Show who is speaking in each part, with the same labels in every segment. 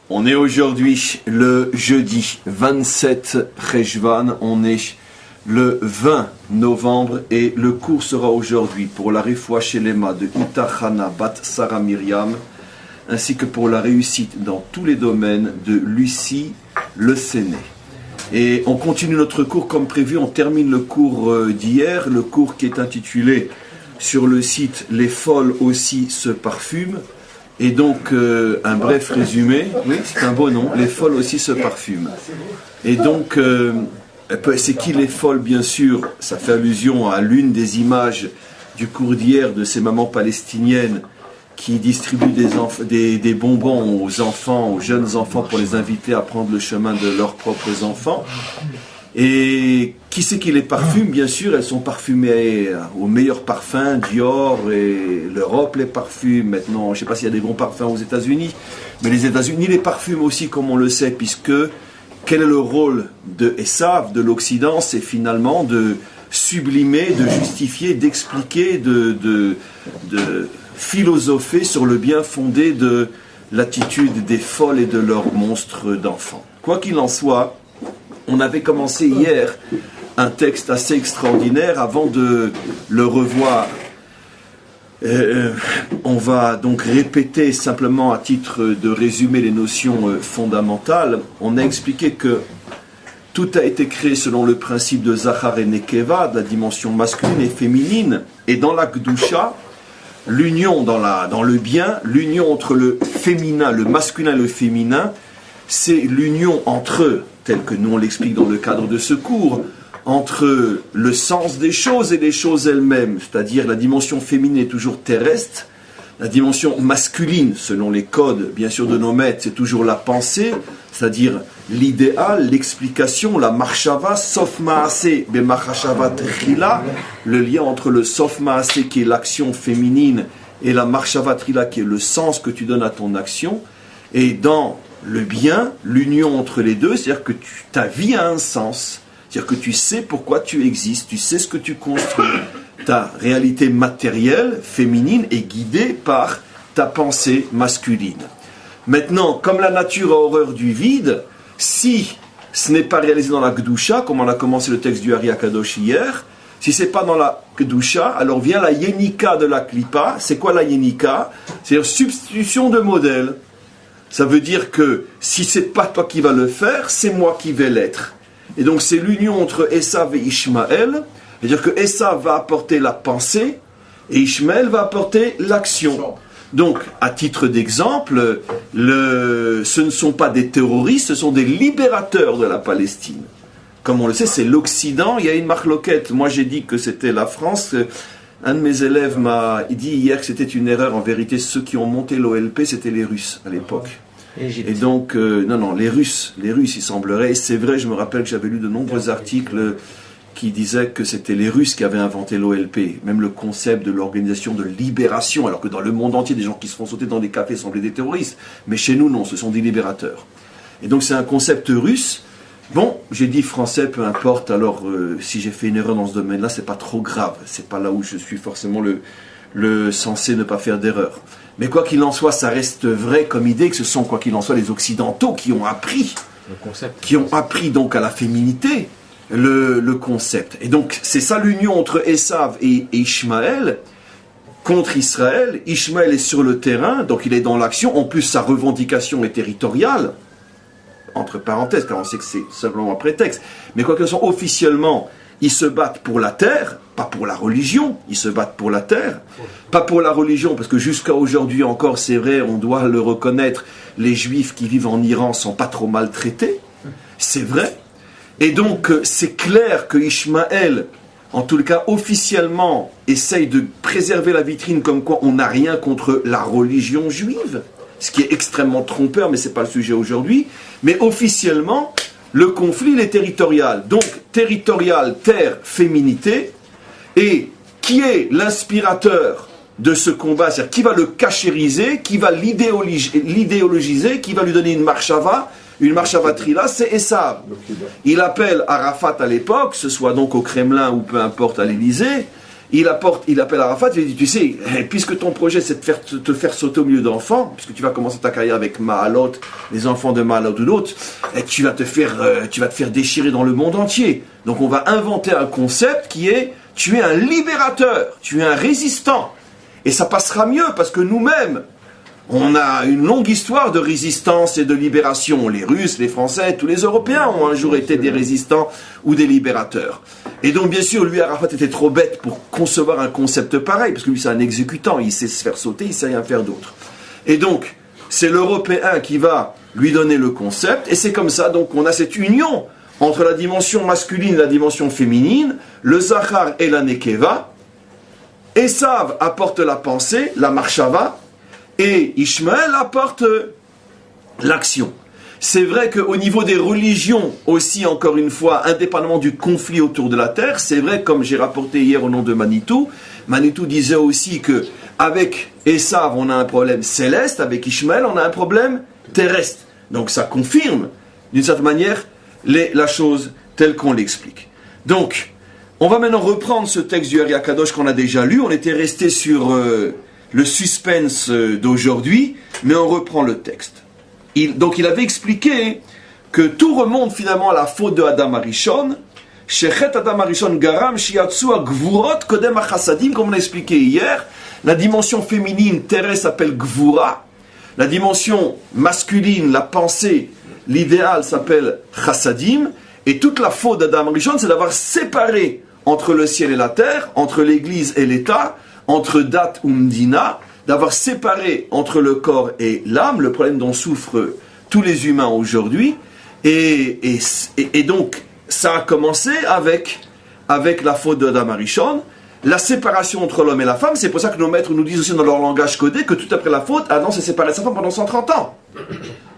Speaker 1: On est aujourd'hui le jeudi 27 Cheshvan, on est le 20 novembre et le cours sera aujourd'hui pour la Refoua Shelema de Ita Chana Bat Sarah Myriam ainsi que pour la réussite dans tous les domaines de Lucie Le Séné. Et on continue notre cours comme prévu, on termine le cours d'hier, le cours qui est intitulé sur le site Les folles aussi se parfument. Et donc, un bref résumé, oui, c'est un beau nom, les folles aussi se parfument. Et donc, c'est qui les folles, bien sûr, ça fait allusion à l'une des images du cours d'hier de ces mamans palestiniennes qui distribuent des bonbons aux enfants, aux jeunes enfants pour les inviter à prendre le chemin de leurs propres enfants. Et qui c'est qui les parfume? Bien sûr, elles sont parfumées au meilleur parfum, Dior, et l'Europe les parfume. Maintenant, je ne sais pas s'il y a des bons parfums aux États-Unis, mais les États-Unis les parfument aussi, comme on le sait, puisque quel est le rôle de Esav, de l'Occident? C'est finalement de sublimer, de justifier, d'expliquer, de philosopher sur le bien fondé de l'attitude des folles et de leurs monstres d'enfants. Quoi qu'il en soit, on avait commencé hier un texte assez extraordinaire. Avant de le revoir, on va donc répéter simplement à titre de résumé les notions fondamentales. On a expliqué que tout a été créé selon le principe de Zachar et Nekeva, de la dimension masculine et féminine. Et dans la Gdusha, l'union dans le bien, l'union entre le féminin, le masculin et le féminin, c'est l'union entre eux, tel que nous on l'explique dans le cadre de ce cours, entre le sens des choses et les choses elles-mêmes, c'est-à-dire la dimension féminine est toujours terrestre, la dimension masculine, selon les codes bien sûr de nos maîtres, c'est toujours la pensée, c'est-à-dire l'idéal, l'explication, la marshava, sof maaseh bemachashava trila, le lien entre le sof maaseh qui est l'action féminine et la marshava trila qui est le sens que tu donnes à ton action, et dans le bien, l'union entre les deux, c'est-à-dire que ta vie a un sens, c'est-à-dire que tu sais pourquoi tu existes, tu sais ce que tu construis. Ta réalité matérielle, féminine, est guidée par ta pensée masculine. Maintenant, comme la nature a horreur du vide, si ce n'est pas réalisé dans la Gdusha, comme on a commencé le texte du Ari Akadosh hier, si ce n'est pas dans la Gdusha, alors vient la Yenika de la Klippa. C'est quoi la Yenika? C'est-à-dire substitution de modèle. Ça veut dire que si ce n'est pas toi qui vas le faire, c'est moi qui vais l'être. Et donc c'est l'union entre Esav et Ishmaël. C'est-à-dire que Esav va apporter la pensée et Ishmaël va apporter l'action. Donc, à titre d'exemple, ce ne sont pas des terroristes, ce sont des libérateurs de la Palestine. Comme on le sait, c'est l'Occident, il y a une marloquette. Moi j'ai dit que c'était la France. Un de mes élèves m'a dit hier que c'était une erreur. En vérité, ceux qui ont monté l'OLP, c'était les Russes à l'époque. Et donc, non, les Russes, il semblerait. Et c'est vrai, je me rappelle que j'avais lu de nombreux articles qui disaient que c'était les Russes qui avaient inventé l'OLP. Même le concept de l'organisation de libération, alors que dans le monde entier, des gens qui se font sauter dans des cafés semblaient des terroristes. Mais chez nous, non, ce sont des libérateurs. Et donc, c'est un concept russe. Bon, j'ai dit français, peu importe, alors si j'ai fait une erreur dans ce domaine-là, c'est pas trop grave, c'est pas là où je suis forcément le censé ne pas faire d'erreur. Mais quoi qu'il en soit, ça reste vrai comme idée que ce sont, quoi qu'il en soit, les Occidentaux qui ont appris, donc à la féminité le concept. Et donc, c'est ça l'union entre Esav et Ishmaël contre Israël. Ishmaël est sur le terrain, donc il est dans l'action, en plus sa revendication est territoriale, entre parenthèses, car on sait que c'est simplement un prétexte. Mais quoi que ce soit, officiellement, ils se battent pour la terre, pas pour la religion, ils se battent pour la terre. Pas pour la religion, parce que jusqu'à aujourd'hui encore, c'est vrai, on doit le reconnaître, les juifs qui vivent en Iran sont pas trop maltraités, c'est vrai. Et donc, c'est clair que Ishmaël, en tout cas officiellement, essaye de préserver la vitrine comme quoi on n'a rien contre la religion juive. Ce qui est extrêmement trompeur, mais ce n'est pas le sujet aujourd'hui. Mais officiellement, le conflit il est territorial. Donc, territorial, terre, féminité. Et qui est l'inspirateur de ce combat? C'est-à-dire qui va le cachériser, qui va l'idéologiser, qui va lui donner une marshava trila, c'est Esav. Il appelle Arafat à l'époque, ce soit donc au Kremlin ou peu importe à l'Élysée, il appelle Arafat, il lui dit, tu sais, puisque ton projet c'est de te faire sauter au milieu d'enfants, puisque tu vas commencer ta carrière avec Mahalot, les enfants de Mahalot ou d'autres, tu vas te faire déchirer dans le monde entier. Donc on va inventer un concept qui est, tu es un libérateur, tu es un résistant. Et ça passera mieux, parce que nous-mêmes, on a une longue histoire de résistance et de libération. Les Russes, les Français, tous les Européens ont un jour été des résistants ou des libérateurs. Et donc, bien sûr, lui, Arafat était trop bête pour concevoir un concept pareil, parce que lui, c'est un exécutant, il sait se faire sauter, il sait rien faire d'autre. Et donc, c'est l'Européen qui va lui donner le concept, et c'est comme ça, donc, on a cette union entre la dimension masculine et la dimension féminine, le Zachar et la Nekeva. Esav apporte la pensée, la marshava, et Ishmaël apporte l'action. C'est vrai qu'au niveau des religions aussi, encore une fois, indépendamment du conflit autour de la terre, c'est vrai, comme j'ai rapporté hier au nom de Manitou, Manitou disait aussi que avec Esav, on a un problème céleste, avec Ishmaël, on a un problème terrestre. Donc ça confirme, d'une certaine manière, la chose telle qu'on l'explique. Donc, on va maintenant reprendre ce texte du Ari Akadosh qu'on a déjà lu. On était resté sur le suspense d'aujourd'hui, mais on reprend le texte. Donc il avait expliqué que tout remonte finalement à la faute de Adam Arishon. Shechet Adam Arishon garam shiatsu gvurot kodem achasadim, comme on a expliqué hier. La dimension féminine terrestre s'appelle gvura. La dimension masculine, la pensée, l'idéal s'appelle chassadim. Et toute la faute d'Adam Arishon, c'est d'avoir séparé entre le ciel et la terre, entre l'église et l'État, entre Dat ou Mdina, d'avoir séparé entre le corps et l'âme, le problème dont souffrent tous les humains aujourd'hui. Et donc, ça a commencé avec la faute d'Adam Arishon, la séparation entre l'homme et la femme. C'est pour ça que nos maîtres nous disent aussi dans leur langage codé que tout après la faute, Adam s'est séparé de sa femme pendant 130 ans.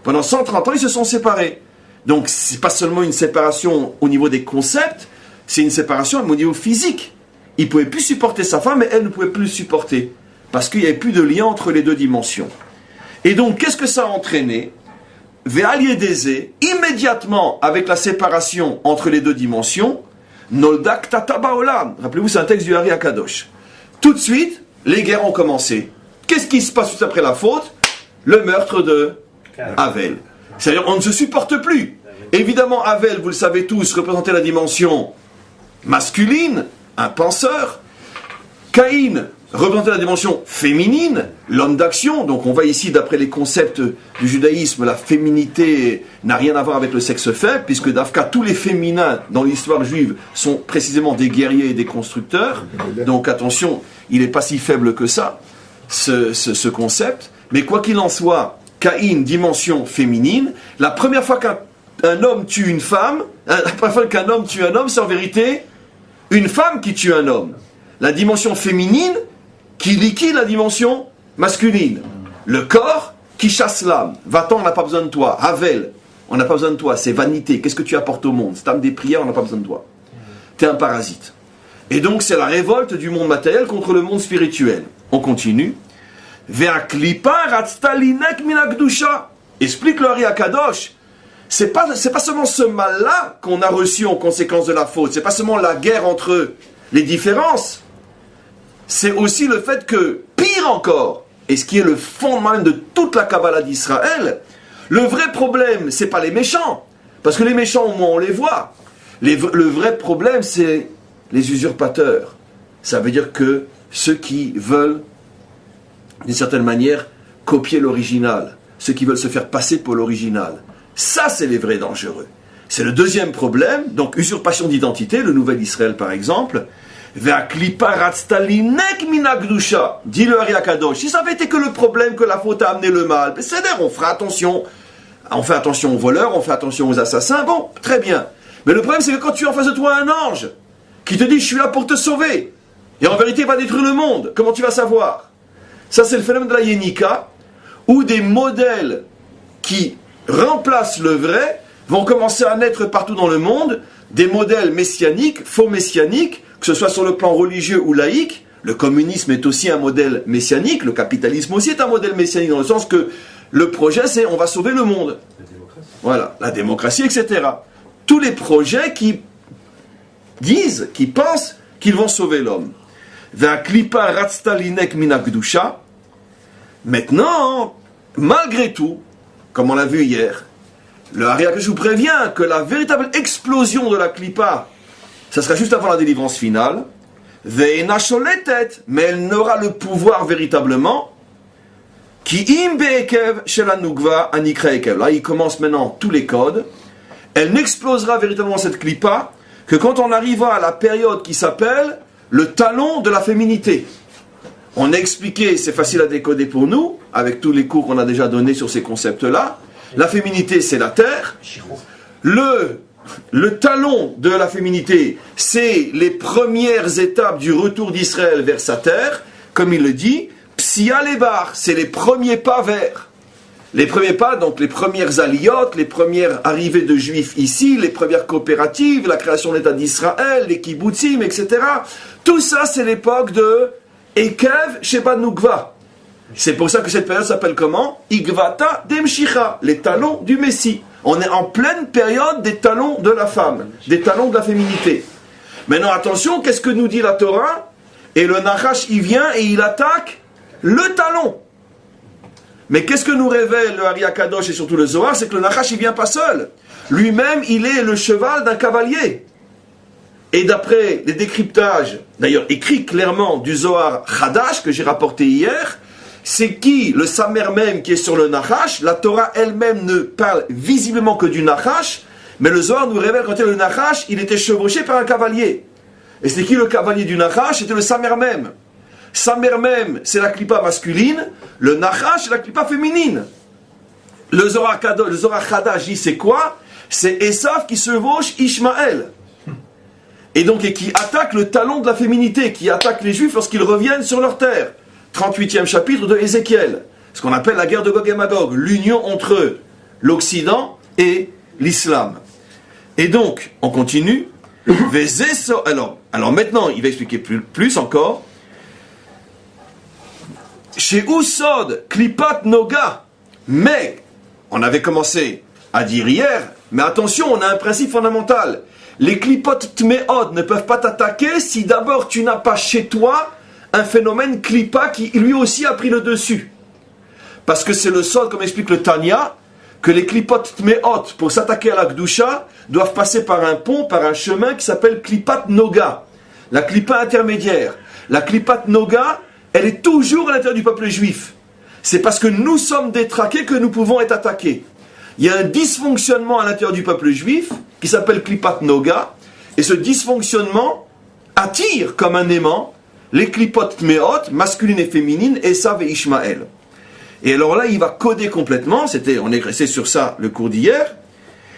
Speaker 1: Pendant 130 ans, ils se sont séparés. Donc, c'est pas seulement une séparation au niveau des concepts, c'est une séparation au niveau physique. Il ne pouvait plus supporter sa femme, et elle ne pouvait plus le supporter. Parce qu'il n'y avait plus de lien entre les deux dimensions. Et donc, qu'est-ce que ça a entraîné? Ve'aliedeze, immédiatement, avec la séparation entre les deux dimensions, Noldak Tata Baolam. Rappelez-vous, c'est un texte du Ari Akadosh. Tout de suite, les guerres ont commencé. Qu'est-ce qui se passe tout après la faute? Le meurtre de Havel. C'est-à-dire, on ne se supporte plus. Évidemment, Havel, vous le savez tous, représentait la dimension masculine, un penseur. Caïn représentait la dimension féminine, l'homme d'action. Donc on voit ici, d'après les concepts du judaïsme, la féminité n'a rien à voir avec le sexe faible, puisque d'Afka, tous les féminins dans l'histoire juive sont précisément des guerriers et des constructeurs. Donc attention, il n'est pas si faible que ça, ce concept. Mais quoi qu'il en soit, Caïn, dimension féminine, la première fois qu'un homme tue une femme, la première fois qu'un homme tue un homme, c'est en vérité une femme qui tue un homme. La dimension féminine qui liquide la dimension masculine. Le corps qui chasse l'âme. Va-t'en, on n'a pas besoin de toi. Havel, on n'a pas besoin de toi. C'est vanité. Qu'est-ce que tu apportes au monde? C'est âme des prières, on n'a pas besoin de toi. Tu es un parasite. Et donc c'est la révolte du monde matériel contre le monde spirituel. On continue. Explique le Ari Akadosh. C'est pas seulement ce mal-là qu'on a reçu en conséquence de la faute. C'est pas seulement la guerre entre les différences. C'est aussi le fait que, pire encore, et ce qui est le fondement même de toute la Kabbalah d'Israël, le vrai problème, c'est pas les méchants. Parce que les méchants, au moins, on les voit. Le vrai problème, c'est les usurpateurs. Ça veut dire que ceux qui veulent, d'une certaine manière, copier l'original. Ceux qui veulent se faire passer pour l'original. Ça, c'est les vrais dangereux. C'est le deuxième problème. Donc, usurpation d'identité, le nouvel Israël, par exemple. Dit le Ari Akadosh. Si ça avait été que le problème, que la faute a amené le mal, c'est-à-dire on fera attention. On fait attention aux voleurs, on fait attention aux assassins. Bon, très bien. Mais le problème, c'est que quand tu as en face de toi un ange qui te dit « Je suis là pour te sauver », et en vérité, il va détruire le monde, comment tu vas savoir? Ça, c'est le phénomène de la Yénika, où des modèles qui remplacent le vrai vont commencer à naître partout dans le monde, des modèles messianiques, faux messianiques, que ce soit sur le plan religieux ou laïque. Le communisme est aussi un modèle messianique, le capitalisme aussi est un modèle messianique, dans le sens que le projet, c'est on va sauver le monde. Voilà, la démocratie, etc. Tous les projets qui disent, qui pensent qu'ils vont sauver l'homme. Ve'aklipa ratztalinek minakdusha. Maintenant, malgré tout, comme on l'a vu hier, le Ari Akadosh vous prévient que la véritable explosion de la klipa, ça sera juste avant la délivrance finale. Ve'ena sholetet, mais elle n'aura le pouvoir véritablement. Ki im be'ekev shel hanugva anikra ekev. Là, il commence maintenant tous les codes. Elle n'explosera véritablement cette klipa que quand on arrivera à la période qui s'appelle le talon de la féminité. On a expliqué, c'est facile à décoder pour nous, avec tous les cours qu'on a déjà donnés sur ces concepts-là. La féminité, c'est la terre. Le talon de la féminité, c'est les premières étapes du retour d'Israël vers sa terre. Comme il le dit, Psia Lebar, c'est les premiers pas vers. Les premiers pas, donc les premières aliotes, les premières arrivées de juifs ici, les premières coopératives, la création de l'État d'Israël, les kibbutzim, etc. Tout ça, c'est l'époque de Ekev Sheba Nukva. C'est pour ça que cette période s'appelle comment? Igvata Demshicha, les talons du Messie. On est en pleine période des talons de la femme, des talons de la féminité. Maintenant, attention, qu'est-ce que nous dit la Torah? Et le Nachash, il vient et il attaque le talon. Mais qu'est-ce que nous révèle le Ari Akadosh et surtout le Zohar? C'est que le Nachash, il vient pas seul. Lui-même, il est le cheval d'un cavalier. Et d'après les décryptages, d'ailleurs écrit clairement du Zohar Chadash, que j'ai rapporté hier, c'est qui le Samer même qui est sur le Nachash? La Torah elle-même ne parle visiblement que du Nachash, mais le Zohar nous révèle quand le Nachash, il était chevauché par un cavalier. Et c'est qui le cavalier du Nachash? C'était le Samer même. Samer même, c'est la klipa masculine, le Nachash, c'est la klipa féminine. Le Zohar Chadash dit c'est quoi? C'est Esav qui chevauche Ishmaël. Et donc, et qui attaque le talon de la féminité, qui attaque les Juifs lorsqu'ils reviennent sur leur terre. 38e chapitre de Ézéchiel. Ce qu'on appelle la guerre de Gog et Magog, l'union entre l'Occident et l'Islam. Et donc, on continue. Alors maintenant, il va expliquer plus encore. Chez Ousod, Klipat Noga. Mais, on avait commencé à dire hier, mais attention, on a un principe fondamental. Les klipot tmeod ne peuvent pas t'attaquer si d'abord tu n'as pas chez toi un phénomène klipa qui lui aussi a pris le dessus. Parce que c'est le sol, comme explique le Tanya, que les klipot tmeod, pour s'attaquer à la Gdusha, doivent passer par un pont, par un chemin qui s'appelle klipat noga. La klipa intermédiaire. La klipat noga, elle est toujours à l'intérieur du peuple juif. C'est parce que nous sommes détraqués que nous pouvons être attaqués. Il y a un dysfonctionnement à l'intérieur du peuple juif qui s'appelle Klipat Noga, et ce dysfonctionnement attire comme un aimant les Klipot Tmeot, masculines et féminines, Esav et Ishmaël. Et alors là, il va coder complètement, on est resté sur ça le cours d'hier,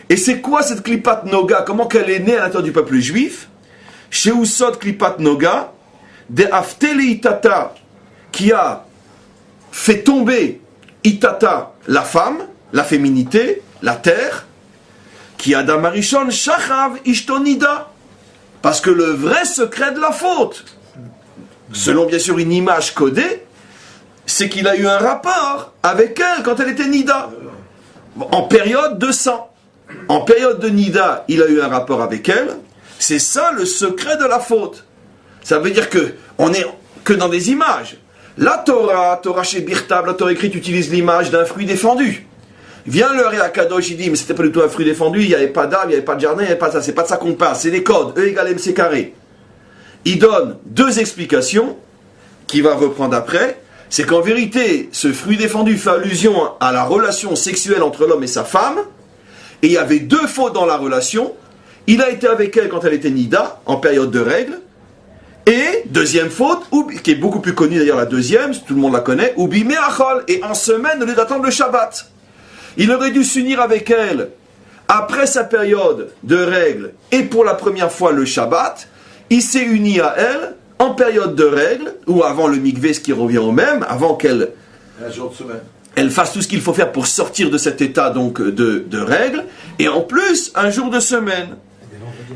Speaker 1: et c'est quoi cette Klipat Noga? Comment qu'elle est née à l'intérieur du peuple juif? Chez Ousod Klipat Noga, de Aftele Itata, qui a fait tomber Itata, la femme, la féminité, la terre, qui a Damarishon Shachav Ishtonida. Parce que le vrai secret de la faute, selon bien sûr une image codée, c'est qu'il a eu un rapport avec elle quand elle était Nida. En période de sang. En période de Nida, il a eu un rapport avec elle. C'est ça le secret de la faute. Ça veut dire que on est que dans des images. La Torah chez Birtav, la Torah écrite utilise l'image d'un fruit défendu. Vient le Ari Akadosh, il dit, mais c'était pas du tout un fruit défendu, il n'y avait pas d'arbre, il n'y avait pas de jardin, il n'y avait pas de ça, c'est pas de ça qu'on parle, c'est des codes, E égale MC carré. Il donne deux explications, qu'il va reprendre après, c'est qu'en vérité, ce fruit défendu fait allusion à la relation sexuelle entre l'homme et sa femme, et il y avait deux fautes dans la relation, il a été avec elle quand elle était Nida, en période de règles, et deuxième faute, qui est beaucoup plus connue d'ailleurs la deuxième, tout le monde la connaît, Ubi Meachol, et en semaine au lieu d'attendre le Shabbat. Il aurait dû s'unir avec elle après sa période de règles et pour la première fois le Shabbat. Il s'est uni à elle en période de règles ou avant le mikvé, ce qui revient au même, avant qu'elle elle fasse tout ce qu'il faut faire pour sortir de cet état donc de règles, et en plus un jour de semaine.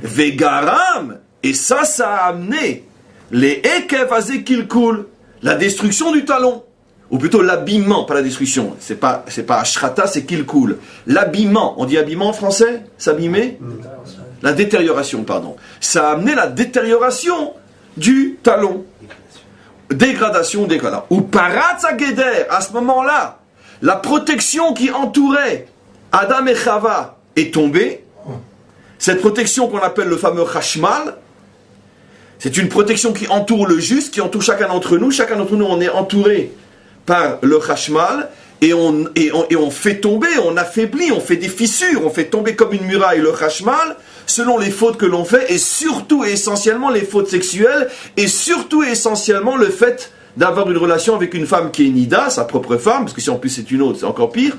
Speaker 1: Vegaram, et ça a amené les Ekev Azekilkul, la destruction du talon. Ou plutôt l'habillement, pas la destruction. C'est pas ashrata, c'est kilkul. L'habillement, on dit habillement en français? S'abîmer? La détérioration, pardon. Ça a amené la détérioration du talon. dégradation. Ou paratza geder, à ce moment-là, la protection qui entourait Adam et Chava est tombée. Cette protection qu'on appelle le fameux Chashmal, c'est une protection qui entoure le juste, qui entoure chacun d'entre nous. Chacun d'entre nous, on est entouré par le Chashmal, et on fait tomber, on affaiblit, on fait des fissures, on fait tomber comme une muraille le Chashmal, selon les fautes que l'on fait, et surtout et essentiellement les fautes sexuelles, et surtout et essentiellement le fait d'avoir une relation avec une femme qui est Nida, sa propre femme, parce que si en plus c'est une autre, c'est encore pire,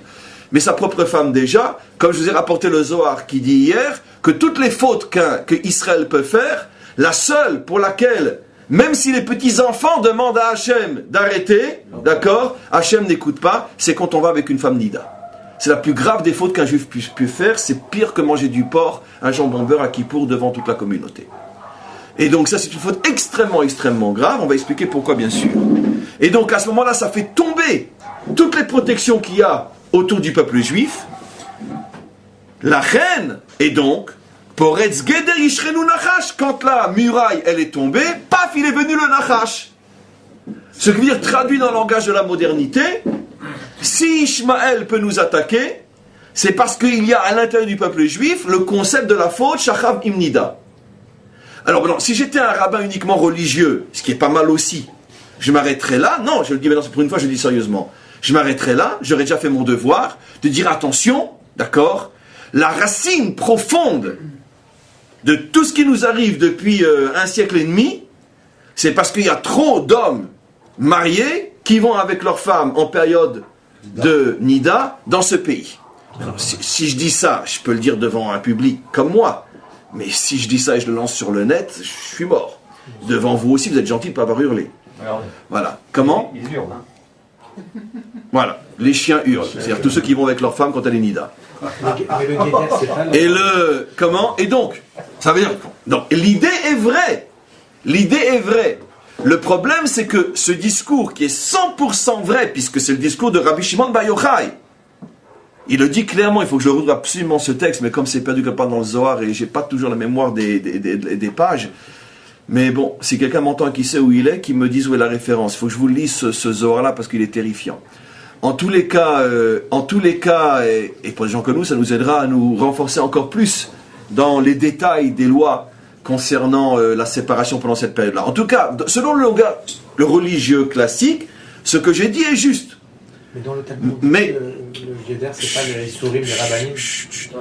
Speaker 1: mais sa propre femme déjà, comme je vous ai rapporté le Zohar qui dit hier, que toutes les fautes que Israël peut faire, la seule pour laquelle, même si les petits-enfants demandent à Hachem d'arrêter, d'accord, Hachem n'écoute pas, c'est quand on va avec une femme Nida. C'est la plus grave des fautes qu'un juif puisse faire, c'est pire que manger du porc, un jambon beurre à Kippour devant toute la communauté. Et donc ça c'est une faute extrêmement, extrêmement grave, on va expliquer pourquoi bien sûr. Et donc à ce moment-là, ça fait tomber toutes les protections qu'il y a autour du peuple juif. La reine, et donc, Poretz Geder Yishrenu Nachash, quand la muraille elle est tombée, paf, il est venu le Nachash. Ce qui veut dire, traduit dans le langage de la modernité, si Ishmaël peut nous attaquer, c'est parce qu'il y a à l'intérieur du peuple juif le concept de la faute Shachav Imnida. Alors, non, si j'étais un rabbin uniquement religieux, ce qui est pas mal aussi, je m'arrêterais là. Non, je le dis maintenant, pour une fois, je le dis sérieusement. Je m'arrêterais là, j'aurais déjà fait mon devoir, de dire attention, d'accord, la racine profonde de tout ce qui nous arrive depuis un siècle et demi, c'est parce qu'il y a trop d'hommes mariés qui vont avec leurs femmes en période de Nida dans ce pays. Alors, si je dis ça, je peux le dire devant un public comme moi, mais si je dis ça et je le lance sur le net, je suis mort. Devant vous aussi, vous êtes gentils de ne pas avoir hurlé. Voilà. Comment ?
Speaker 2: Ils hurlent, hein.
Speaker 1: Voilà, les chiens hurlent, c'est-à-dire tous ceux qui vont avec leur femme quand elle est Nida.
Speaker 3: Mais le guédère, c'est pas...
Speaker 1: Et le... Comment ? Et donc, ça veut dire... Donc, l'idée est vraie. L'idée est vraie. Le problème, c'est que ce discours qui est 100% vrai, puisque c'est le discours de Rabbi Shimon Bar Yochai, il le dit clairement, il faut que je retrouve absolument ce texte, mais comme c'est perdu quelque part dans le Zohar, et j'ai pas toujours la mémoire des pages, mais bon, si quelqu'un m'entend qui sait où il est, qui me dise où est la référence. Il faut que je vous lise ce Zohar-là, parce qu'il est terrifiant. En tous les cas, et pour les gens comme nous, ça nous aidera à nous renforcer encore plus dans les détails des lois concernant la séparation pendant cette période-là. En tout cas, selon le religieux classique, ce que j'ai dit est juste.
Speaker 3: Mais dans le Talmud, le guédère, c'est pas les souris, les rabbanim.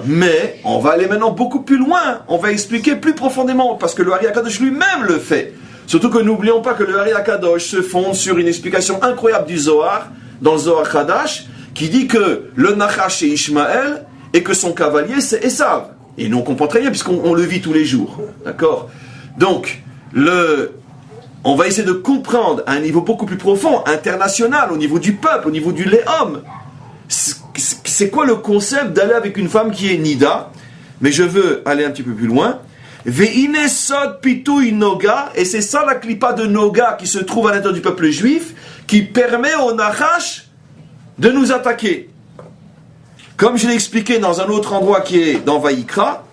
Speaker 1: Mais on va aller maintenant beaucoup plus loin. On va expliquer plus profondément, parce que le Hari HaKadosh lui-même le fait. Surtout que n'oublions pas que le Hari HaKadosh se fonde sur une explication incroyable du Zohar, dans le Zohar Chadash, qui dit que le Nachash c'est Ishmaël et que son cavalier c'est Esav. Et nous on comprend très bien puisqu'on le vit tous les jours. D'accord ? Donc, on va essayer de comprendre à un niveau beaucoup plus profond, international, au niveau du peuple, au niveau du Léhom. C'est quoi le concept d'aller avec une femme qui est Nida ? Mais je veux aller un petit peu plus loin. Ve'ine sod pitouy noga, et c'est ça la clipa de Noga qui se trouve à l'intérieur du peuple juif, qui permet au Nachash de nous attaquer. Comme je l'ai expliqué dans un autre endroit qui est dans Vaïkra,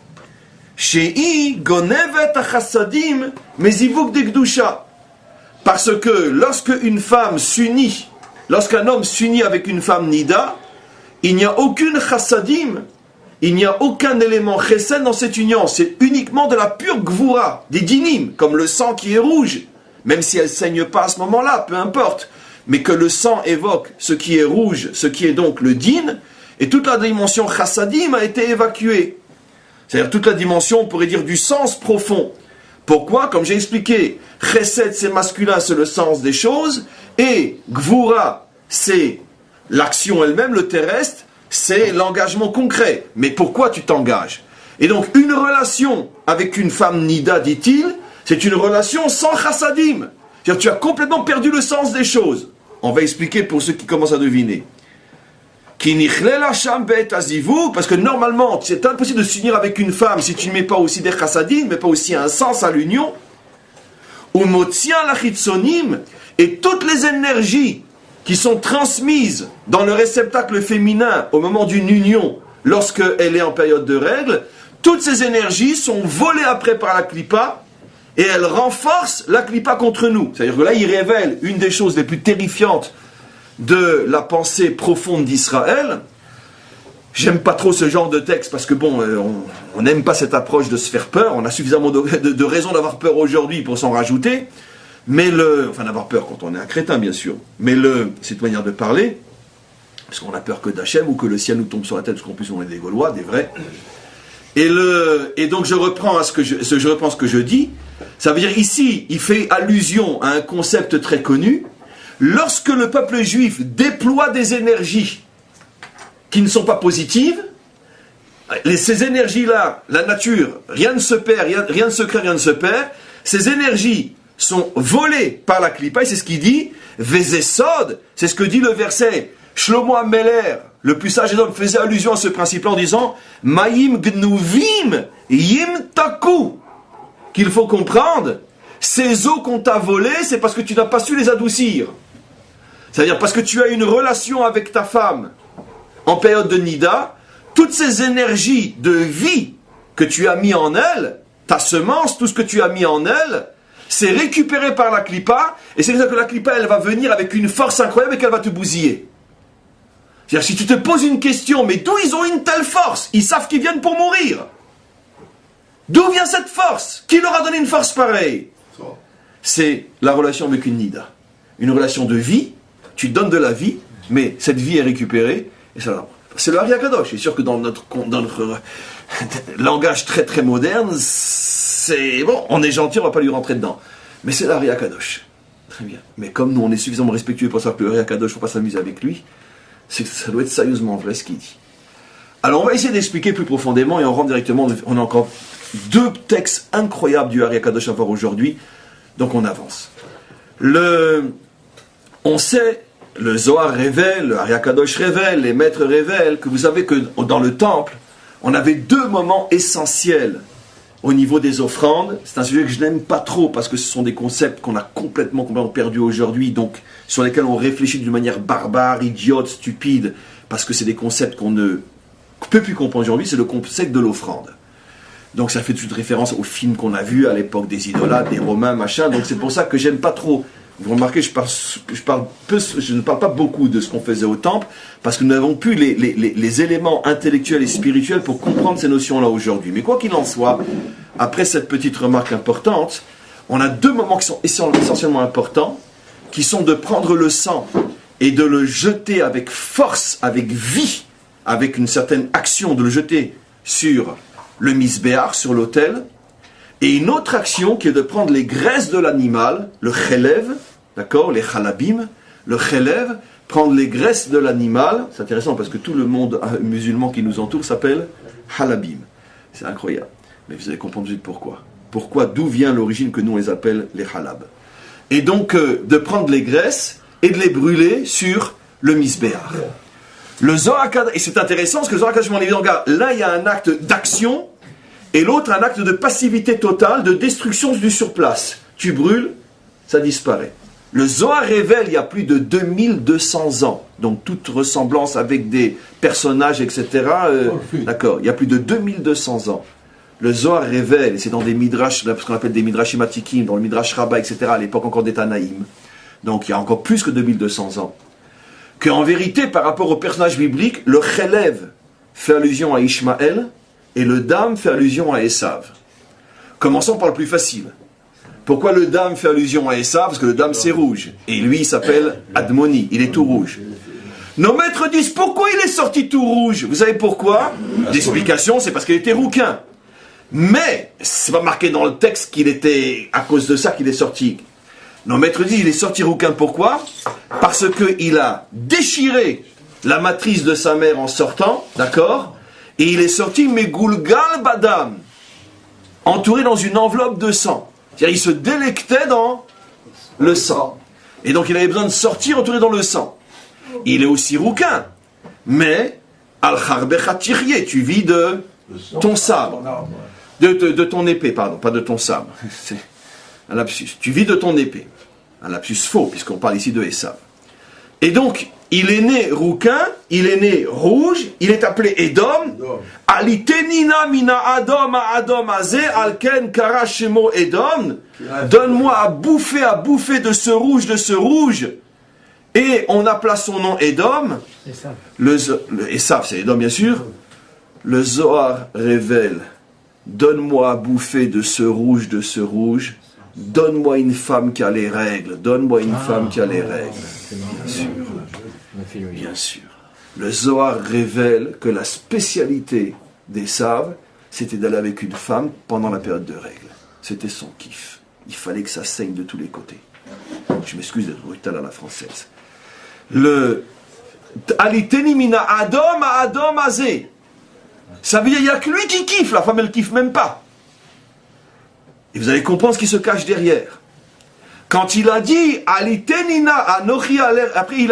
Speaker 1: Shei gonevet achassadim mezivuk dekdusha. Parce que lorsque une femme s'unit, lorsqu'un homme s'unit avec une femme Nida, il n'y a aucune chassadim, il n'y a aucun élément chesed dans cette union. C'est uniquement de la pure gvura, des dinim, comme le sang qui est rouge, même si elle ne saigne pas à ce moment-là, peu importe. Mais que le sang évoque ce qui est rouge, ce qui est donc le din, et toute la dimension chassadim a été évacuée. C'est-à-dire toute la dimension, on pourrait dire, du sens profond. Pourquoi ? Comme j'ai expliqué, chesed c'est masculin, c'est le sens des choses, et gvura c'est l'action elle-même, le terrestre, c'est l'engagement concret. Mais pourquoi tu t'engages ? Et donc une relation avec une femme Nida, dit-il, c'est une relation sans chassadim. C'est-à-dire tu as complètement perdu le sens des choses. On va expliquer pour ceux qui commencent à deviner. Parce que normalement, c'est impossible de s'unir avec une femme si tu ne mets pas aussi des chassadim, mais pas aussi un sens à l'union. Et toutes les énergies qui sont transmises dans le réceptacle féminin au moment d'une union, lorsqu'elle est en période de règle, toutes ces énergies sont volées après par la clipa et elle renforce la clipa contre nous. C'est-à-dire que là, il révèle une des choses les plus terrifiantes de la pensée profonde d'Israël. J'aime pas trop ce genre de texte parce que bon, on n'aime pas cette approche de se faire peur. On a suffisamment de raisons d'avoir peur aujourd'hui pour s'en rajouter. Mais enfin d'avoir peur quand on est un crétin bien sûr. Mais c'est une manière de parler, parce qu'on a peur que d'Hachem ou que le ciel nous tombe sur la tête, parce qu'en plus on est des Gaulois, des vrais. Et donc je reprends ce que je dis. Ça veut dire ici, il fait allusion à un concept très connu. Lorsque le peuple juif déploie des énergies qui ne sont pas positives, ces énergies-là, la nature, rien ne se perd, rien ne se crée, rien ne se perd, ces énergies sont volées par la Klippa, et c'est ce qu'il dit, Vezesod, c'est ce que dit le verset, Shlomo Ameler, le plus sage des hommes, faisait allusion à ce principe en disant, Maïm gnuvim yim taku, qu'il faut comprendre, ces eaux qu'on t'a volées, c'est parce que tu n'as pas su les adoucir. C'est-à-dire parce que tu as une relation avec ta femme, en période de Nida, toutes ces énergies de vie que tu as mis en elle, ta semence, tout ce que tu as mis en elle, c'est récupéré par la Klippa, et c'est ça que la Klippa, elle va venir avec une force incroyable et qu'elle va te bousiller. C'est-à-dire, si tu te poses une question, mais d'où ils ont une telle force? Ils savent qu'ils viennent pour mourir. D'où vient cette force? Qui leur a donné une force pareille? C'est la relation avec une Nida. Une relation de vie, tu donnes de la vie, mais cette vie est récupérée, et ça, c'est le Ari Akadosh. C'est sûr que dans notre langage très très moderne, c'est bon, on est gentil, on ne va pas lui rentrer dedans. Mais c'est le Ari Akadosh. Très bien. Mais comme nous, on est suffisamment respectueux pour savoir que le Ari Akadosh, il ne faut pas s'amuser avec lui, c'est que ça doit être sérieusement vrai ce qu'il dit. Alors on va essayer d'expliquer plus profondément et on rentre directement, on a encore 2 textes incroyables du Ari Akadosh à voir aujourd'hui, donc on avance. On sait, le Zohar révèle, le Ari Akadosh révèle, les maîtres révèlent que vous savez que dans le temple, on avait 2 moments essentiels au niveau des offrandes. C'est un sujet que je n'aime pas trop parce que ce sont des concepts qu'on a complètement perdus aujourd'hui, donc sur lesquels on réfléchit d'une manière barbare, idiote, stupide, parce que c'est des concepts qu'on ne peut plus comprendre aujourd'hui, c'est le concept de l'offrande. Donc ça fait toute référence aux films qu'on a vus à l'époque des idolâtres, des Romains, machin, donc c'est pour ça que j'aime pas trop. Vous remarquez, je ne parle pas beaucoup de ce qu'on faisait au temple, parce que nous n'avons plus les éléments intellectuels et spirituels pour comprendre ces notions-là aujourd'hui. Mais quoi qu'il en soit, après cette petite remarque importante, on a 2 moments qui sont essentiellement importants, qui sont de prendre le sang et de le jeter avec force, avec vie, avec une certaine action, de le jeter sur le misbéar, sur l'autel, et une autre action qui est de prendre les graisses de l'animal, le chelev, d'accord, les halabim, le chelev, prendre les graisses de l'animal, c'est intéressant parce que tout le monde musulman qui nous entoure s'appelle halabim. C'est incroyable. Mais vous allez comprendre tout de suite pourquoi. Pourquoi, d'où vient l'origine que nous on les appelle les halab. Et donc, de prendre les graisses et de les brûler sur le misbéar. Le Zohar, et c'est intéressant parce que le Zohar, je m'en ai dit, regarde, là il y a un acte d'action, et l'autre un acte de passivité totale, de destruction du surplace. Tu brûles, ça disparaît. Le Zohar révèle il y a plus de 2200 ans, donc toute ressemblance avec des personnages, etc. D'accord, il y a plus de 2200 ans. Le Zohar révèle, et c'est dans des midrash, ce qu'on appelle des midrash matikim, dans le midrash Rabbah, etc., à l'époque encore des Tanaïm, donc il y a encore plus que 2200 ans, qu'en vérité, par rapport au personnage biblique, le Chelev fait allusion à Ishmaël, et le Dam fait allusion à Esav. Commençons par le plus facile. Pourquoi le Dam fait allusion à Esav? Parce que le Dam c'est rouge. Et lui il s'appelle Admoni, il est tout rouge. Nos maîtres disent pourquoi il est sorti tout rouge? Vous savez pourquoi? L'explication c'est parce qu'il était rouquin. Mais c'est pas marqué dans le texte qu'il était à cause de ça qu'il est sorti. Nos maîtres disent il est sorti rouquin, pourquoi? Parce qu'il a déchiré la matrice de sa mère en sortant, d'accord? Et il est sorti Megulgal Badam, entouré dans une enveloppe de sang. C'est-à-dire il se délectait dans le sang. Et donc il avait besoin de sortir entouré dans le sang. Il est aussi rouquin. Mais, Al-Kharbechatirié, tu vis de ton sabre. De ton épée, pardon, pas de ton sabre. C'est un lapsus. Tu vis de ton épée. Un lapsus faux, puisqu'on parle ici de Esav. Et donc, il est né rouquin, il est né rouge, il est appelé Édom, Alitenina mina adom adom azé alken kara shemo edom. Donne-moi à bouffer de ce rouge. Et on appela son nom Edom. Esav, c'est Edom bien sûr. Le Zohar révèle, donne-moi à bouffer de ce rouge. Donne-moi une femme qui a les règles. Bien sûr. Le Zohar révèle que la spécialité d'Esav, c'était d'aller avec une femme pendant la période de règles. C'était son kiff. Il fallait que ça saigne de tous les côtés. Je m'excuse d'être brutal à la française. Alitenimina Adom azé. Ça veut dire qu'il n'y a que lui qui kiffe, la femme elle kiffe même pas. Et vous allez comprendre ce qui se cache derrière. Quand il a dit Alitenina Anochi Aler, après il y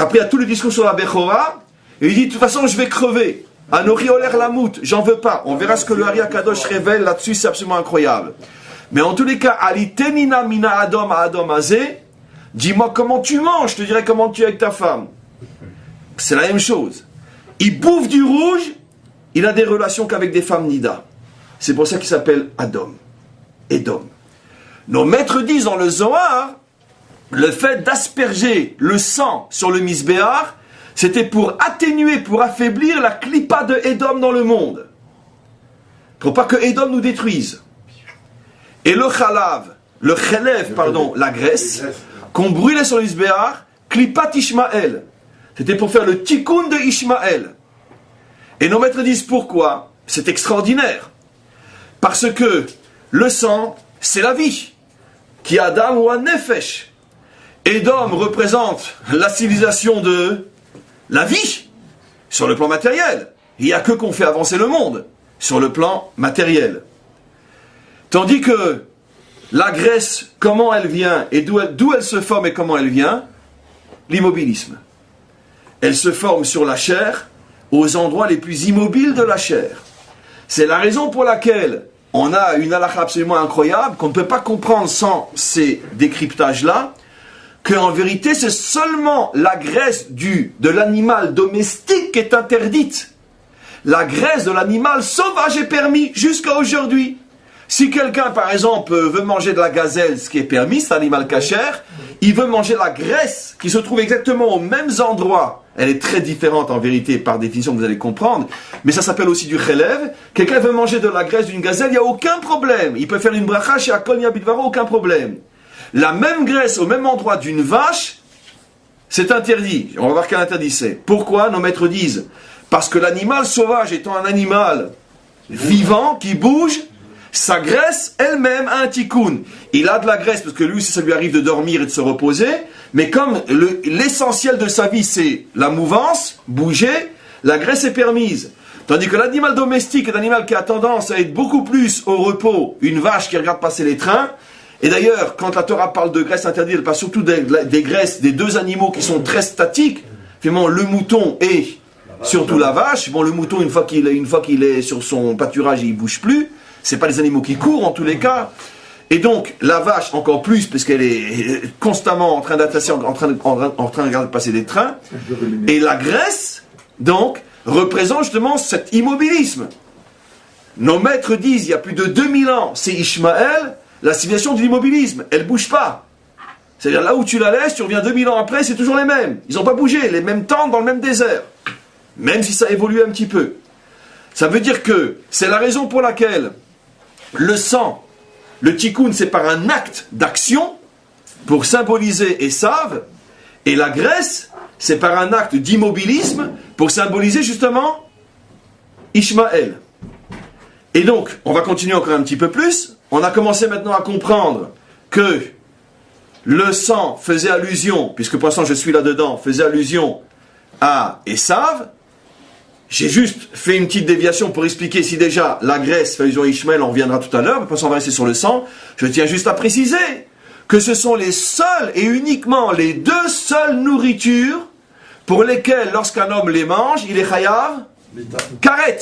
Speaker 1: a tout le discours sur la Bechora, et il dit de toute façon je vais crever. Anochi Oler Lamout, j'en veux pas. On verra ce que le Ari Akadosh révèle là-dessus, c'est absolument incroyable. Mais en tous les cas, Alitenina Mina Adom azé, dis-moi comment tu manges, je te dirai comment tu es avec ta femme. C'est la même chose. Il bouffe du rouge, il a des relations qu'avec des femmes nida. C'est pour ça qu'il s'appelle Edom. Nos maîtres disent dans le Zohar, le fait d'asperger le sang sur le misbéar, c'était pour atténuer, pour affaiblir la clipa de Edom dans le monde. Pour pas que Edom nous détruise. Et le chelev, la graisse, qu'on brûlait sur le misbéar, clipat Ishmaël. C'était pour faire le tikkun de Ishmaël. Et nos maîtres disent pourquoi? C'est extraordinaire. Parce que le sang, c'est la vie. Qui Adam ou Nefesh. Edom représente la civilisation de la vie, sur le plan matériel. Il n'y a que qu'on fait avancer le monde, sur le plan matériel. Tandis que la graisse, comment elle vient, et d'où elle se forme et comment elle vient? L'immobilisme. Elle se forme sur la chair, aux endroits les plus immobiles de la chair. C'est la raison pour laquelle on a une halakha absolument incroyable, qu'on ne peut pas comprendre sans ces décryptages-là, qu'en vérité c'est seulement la graisse de l'animal domestique qui est interdite. La graisse de l'animal sauvage est permise jusqu'à aujourd'hui. Si quelqu'un, par exemple, veut manger de la gazelle, ce qui est permis, c'est un animal cachère, il veut manger la graisse qui se trouve exactement aux mêmes endroits. Elle est très différente en vérité, par définition, vous allez comprendre, mais ça s'appelle aussi du chelev. Quelqu'un veut manger de la graisse d'une gazelle, il n'y a aucun problème. Il peut faire une bracha chez Akon Yabidvaro, aucun problème. La même graisse au même endroit d'une vache, c'est interdit. On va voir quel interdit c'est. Pourquoi? Nos maîtres disent, parce que l'animal sauvage étant un animal vivant, qui bouge, sa graisse elle-même a un tikkun. Il a de la graisse parce que lui, ça lui arrive de dormir et de se reposer, mais comme l'essentiel de sa vie c'est la mouvance, bouger, la graisse est permise. Tandis que l'animal domestique est un animal qui a tendance à être beaucoup plus au repos, une vache qui regarde passer les trains. Et d'ailleurs, quand la Torah parle de graisse interdite, elle parle surtout des graisses des deux animaux qui sont très statiques, finalement le mouton et surtout la vache. Bon, le mouton, une fois qu'il est sur son pâturage, il ne bouge plus. C'est pas les animaux qui courent en tous les cas. Et donc, la vache encore plus, parce qu'elle est constamment en train d'attacher, en train de regarder passer des trains. Et la graisse, donc, représente justement cet immobilisme. Nos maîtres disent, il y a plus de 2000 ans, c'est Ishmaël, la civilisation de l'immobilisme. Elle bouge pas. C'est-à-dire, là où tu la laisses, tu reviens 2000 ans après, c'est toujours les mêmes. Ils n'ont pas bougé, les mêmes temps dans le même désert. Même si ça évolue un petit peu. Ça veut dire que c'est la raison pour laquelle le sang, le tikkun, c'est par un acte d'action pour symboliser Esav, et la graisse, c'est par un acte d'immobilisme pour symboliser justement Ishmaël. Et donc, on va continuer encore un petit peu plus. On a commencé maintenant à comprendre que le sang faisait allusion, puisque pour l'instant je suis là-dedans, faisait allusion à Esav. J'ai juste fait une petite déviation pour expliquer si déjà la graisse fait allusion à Ishmaël, on reviendra tout à l'heure, mais on va rester sur le sang. Je tiens juste à préciser que ce sont les seules et uniquement les deux seules nourritures pour lesquelles, lorsqu'un homme les mange, il est chayav karet.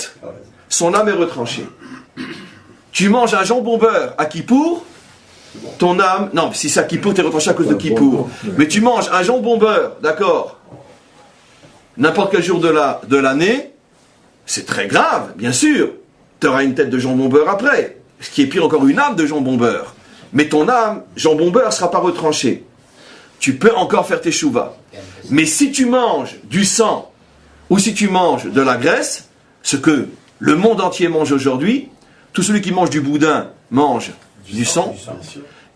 Speaker 1: Son âme est retranchée. Tu manges un jambon beurre à Kippour, ton âme... Non, si c'est à Kippour, tu es retranché à cause de Kippour. Mais tu manges un jambon beurre, d'accord, n'importe quel jour de l'année, c'est très grave, bien sûr. Tu auras une tête de jambon beurre après. Ce qui est pire encore, une âme de jambon beurre. Mais ton âme, jambon beurre, ne sera pas retranchée. Tu peux encore faire tes chouvas. Mais si tu manges du sang, ou si tu manges de la graisse, ce que le monde entier mange aujourd'hui, tout celui qui mange du boudin mange du sang,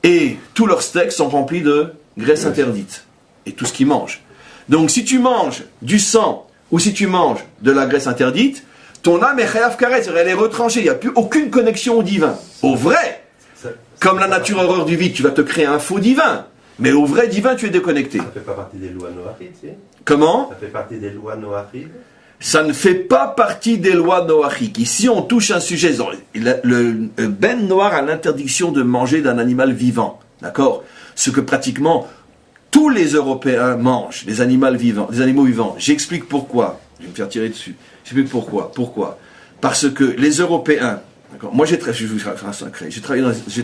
Speaker 1: et tous leurs steaks sont remplis de graisse interdite. Et tout ce qu'ils mangent. Donc si tu manges du sang, ou si tu manges de la graisse interdite, ton âme est chayav karet, elle est retranchée, il n'y a plus aucune connexion au divin. Au vrai, comme la nature horreur du vide, tu vas te créer un faux divin. Mais au vrai divin, tu es déconnecté.
Speaker 2: Ça ne fait pas partie des lois noachides, tu sais.
Speaker 1: Comment?
Speaker 2: Ça fait partie des lois noachides.
Speaker 1: Ça ne fait pas partie des lois noachiques. Ici, on touche un sujet. Le Ben Noir a l'interdiction de manger d'un animal vivant. D'accord? Ce que pratiquement tous les Européens mangent, des animaux vivants. J'explique pourquoi. Je vais me faire tirer dessus. J'explique pourquoi. Pourquoi? Parce que les Européens, d'accord, moi j'ai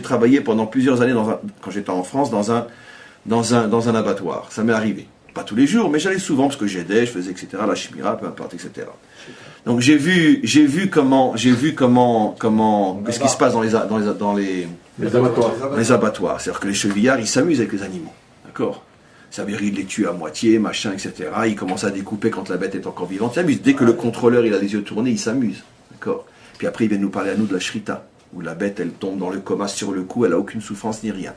Speaker 1: travaillé pendant plusieurs années quand j'étais en France dans un abattoir. Ça m'est arrivé. Pas tous les jours, mais j'allais souvent parce que j'aidais, je faisais etc. La chimira, peu importe, etc. Donc j'ai vu comment qu'est-ce qui se passe dans les abattoirs. C'est-à-dire que les chevillards, ils s'amusent avec les animaux. D'accord? Ça veut dire ils les tuent à moitié, machin, etc. Ils commencent à découper quand la bête est encore vivante. Ils s'amusent. Dès que le contrôleur il a les yeux tournés, il s'amuse. D'accord? Puis après, ils viennent nous parler à nous de la shrita, où la bête, elle tombe dans le coma sur le coup, elle n'a aucune souffrance ni rien.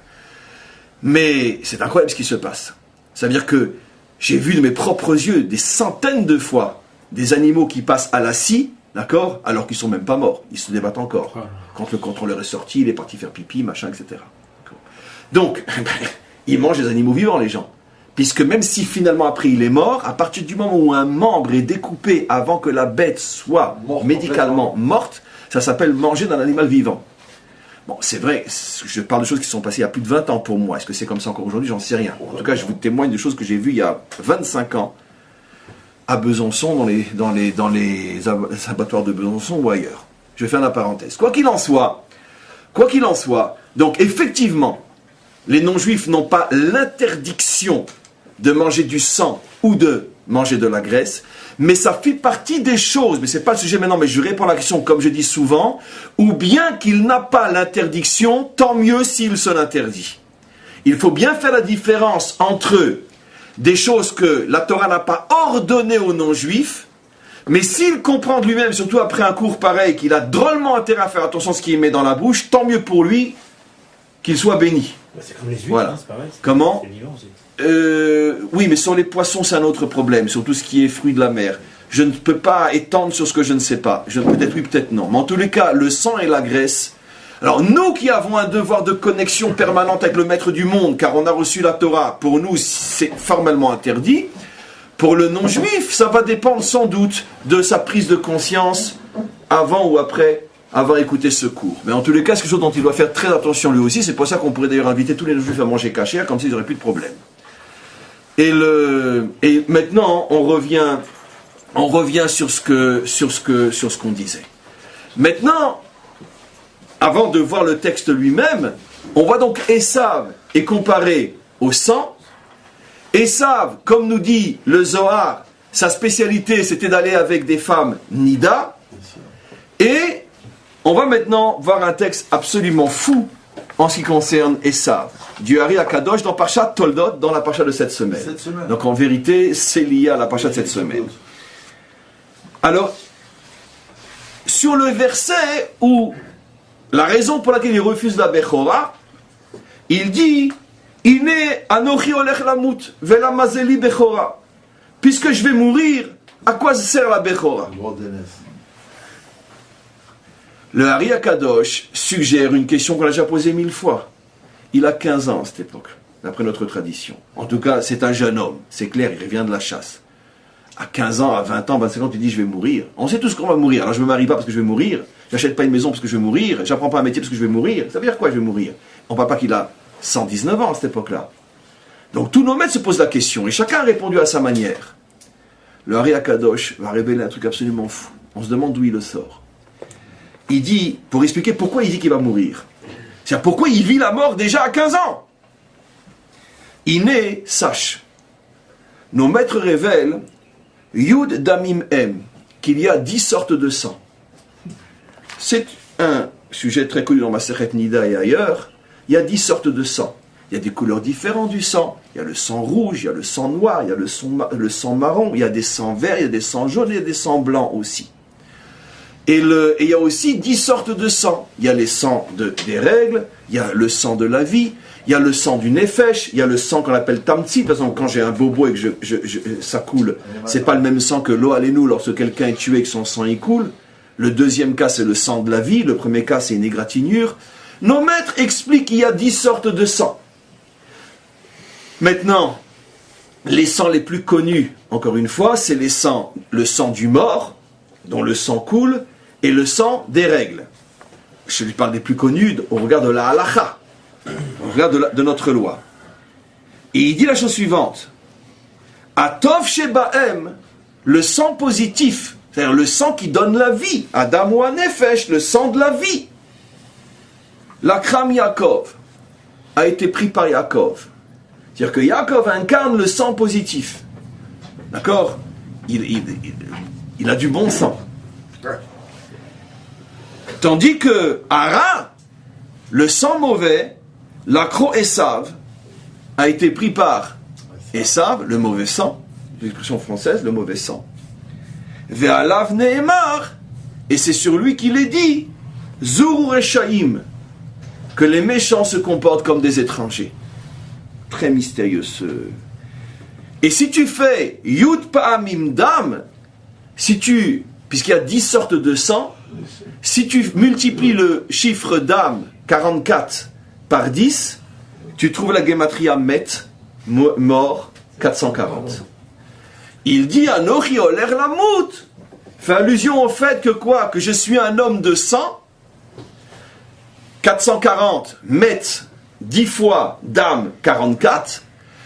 Speaker 1: Mais c'est incroyable ce qui se passe. Ça veut dire que j'ai vu de mes propres yeux des centaines de fois des animaux qui passent à la scie, d'accord, alors qu'ils ne sont même pas morts. Ils se débattent encore. Quand le contrôleur est sorti, il est parti faire pipi, machin, etc. Donc, ils mangent les animaux vivants, les gens. Puisque même si finalement après il est mort, à partir du moment où un membre est découpé avant que la bête soit médicalement morte, ça s'appelle manger d'un animal vivant. Bon, c'est vrai, je parle de choses qui sont passées il y a plus de 20 ans pour moi. Est-ce que c'est comme ça encore aujourd'hui? J'en sais rien. En tout cas, je vous témoigne de choses que j'ai vues il y a 25 ans à Besançon, dans les abattoirs de Besançon ou ailleurs. Je vais faire la parenthèse. Quoi qu'il en soit, donc effectivement, les non-juifs n'ont pas l'interdiction de manger du sang ou de manger de la graisse, mais ça fait partie des choses, mais ce n'est pas le sujet maintenant, mais je réponds à la question comme je dis souvent, ou bien qu'il n'a pas l'interdiction, tant mieux s'il se l'interdit. Il faut bien faire la différence entre des choses que la Torah n'a pas ordonnées aux non-juifs, mais s'il comprend de lui-même, surtout après un cours pareil, qu'il a drôlement intérêt à faire attention à ce qu'il met dans la bouche, tant mieux pour lui qu'il soit béni.
Speaker 3: C'est comme les huîtres,
Speaker 1: voilà.
Speaker 3: Hein, c'est pareil.
Speaker 1: Comment?
Speaker 3: C'est vivant aussi.
Speaker 1: Oui, mais sur les poissons, c'est un autre problème, sur tout ce qui est fruits de la mer. Je ne peux pas étendre sur ce que je ne sais pas. Peut-être oui, peut-être non. Mais en tous les cas, le sang et la graisse. Alors, nous qui avons un devoir de connexion permanente avec le maître du monde, car on a reçu la Torah, pour nous, c'est formellement interdit. Pour le non-juif, ça va dépendre sans doute de sa prise de conscience avant ou après avoir écouté ce cours. Mais en tous les cas, c'est quelque chose dont il doit faire très attention lui aussi. C'est pour ça qu'on pourrait d'ailleurs inviter tous les non-juifs à manger kasher, comme s'ils n'auraient plus de problème. Et maintenant, on revient sur ce qu'on disait. Maintenant, avant de voir le texte lui-même, on voit donc Esav est comparé au sang. Esav, comme nous dit le Zohar, sa spécialité c'était d'aller avec des femmes nida. Et on va maintenant voir un texte absolument fou en ce qui concerne Esav, du Hari Akadosh dans Parshat Toldot, dans la Parsha de cette semaine. Donc en vérité, c'est lié à la Parsha de cette semaine. Alors, sur le verset où la raison pour laquelle il refuse la Bechora, il dit Ine anochi olech lamut vela mazeli Bechora. Puisque je vais mourir, à quoi sert la Bechora? Le Hari Akadosh suggère une question qu'on a déjà posée 1000 fois. Il a 15 ans à cette époque, d'après notre tradition. En tout cas, c'est un jeune homme, c'est clair, il revient de la chasse. À 15 ans, à 20 ans, 25 ans, tu dis je vais mourir. On sait tous qu'on va mourir. Alors je ne me marie pas parce que je vais mourir, j'achète pas une maison parce que je vais mourir, j'apprends pas un métier parce que je vais mourir. Ça veut dire quoi je vais mourir? On ne parle pas qu'il a 119 ans à cette époque-là. Donc tous nos maîtres se posent la question et chacun a répondu à sa manière. Le Hari Akadosh va révéler un truc absolument fou. On se demande d'où il le sort. Il dit, pour expliquer pourquoi il dit qu'il va mourir. C'est-à-dire pourquoi il vit la mort déjà à 15 ans. Iné, sache. Nos maîtres révèlent Yud Damim M, qu'il y a 10 sortes de sang. C'est un sujet très connu dans Masechet Nida et ailleurs. Il y a 10 sortes de sang. Il y a des couleurs différentes du sang. Il y a le sang rouge, il y a le sang noir, il y a le sang marron, il y a des sangs verts, il y a des sangs jaunes, il y a des sangs blancs aussi. Et il y a aussi 10 sortes de sang. Il y a les sangs des règles, il y a le sang de la vie, il y a le sang du nefesh, il y a le sang qu'on appelle tamtsi. Par exemple, quand j'ai un bobo et que ça coule, c'est pas le même sang que l'eau allénou lorsque quelqu'un est tué et que son sang y coule. Le deuxième cas, c'est le sang de la vie. Le premier cas, c'est une égratignure. Nos maîtres expliquent qu'il y a 10 sortes de sang. Maintenant, les sangs les plus connus, encore une fois, c'est le sang du mort, dont le sang coule, et le sang des règles. Je lui parle des plus connus au regard de la halacha, au regard de notre loi. Et il dit la chose suivante. Atov shebaem, le sang positif, c'est-à-dire le sang qui donne la vie, Adam ou Nefesh, le sang de la vie. L'Akram Yaakov a été pris par Yaakov. C'est-à-dire que Yaakov incarne le sang positif. D'accord ? Il a du bon sang. Tandis que Ara, le sang mauvais, l'Akro Esav, a été pris par Esav, le mauvais sang, l'expression française, le mauvais sang. Ve'alav Nehemar, et c'est sur lui qu'il est dit, Zuru Reshaim, que les méchants se comportent comme des étrangers. Très mystérieux ce... Et si tu fais Yud Pa'amim Dam, puisqu'il y a 10 sortes de sang, si tu multiplies le chiffre d'âme, 44, par 10, tu trouves la gematria Met, mort, 440. Il dit Anochi Oler Lamut, fait allusion au fait que quoi ? Que je suis un homme de sang, 440, Met, 10 fois d'âme, 44,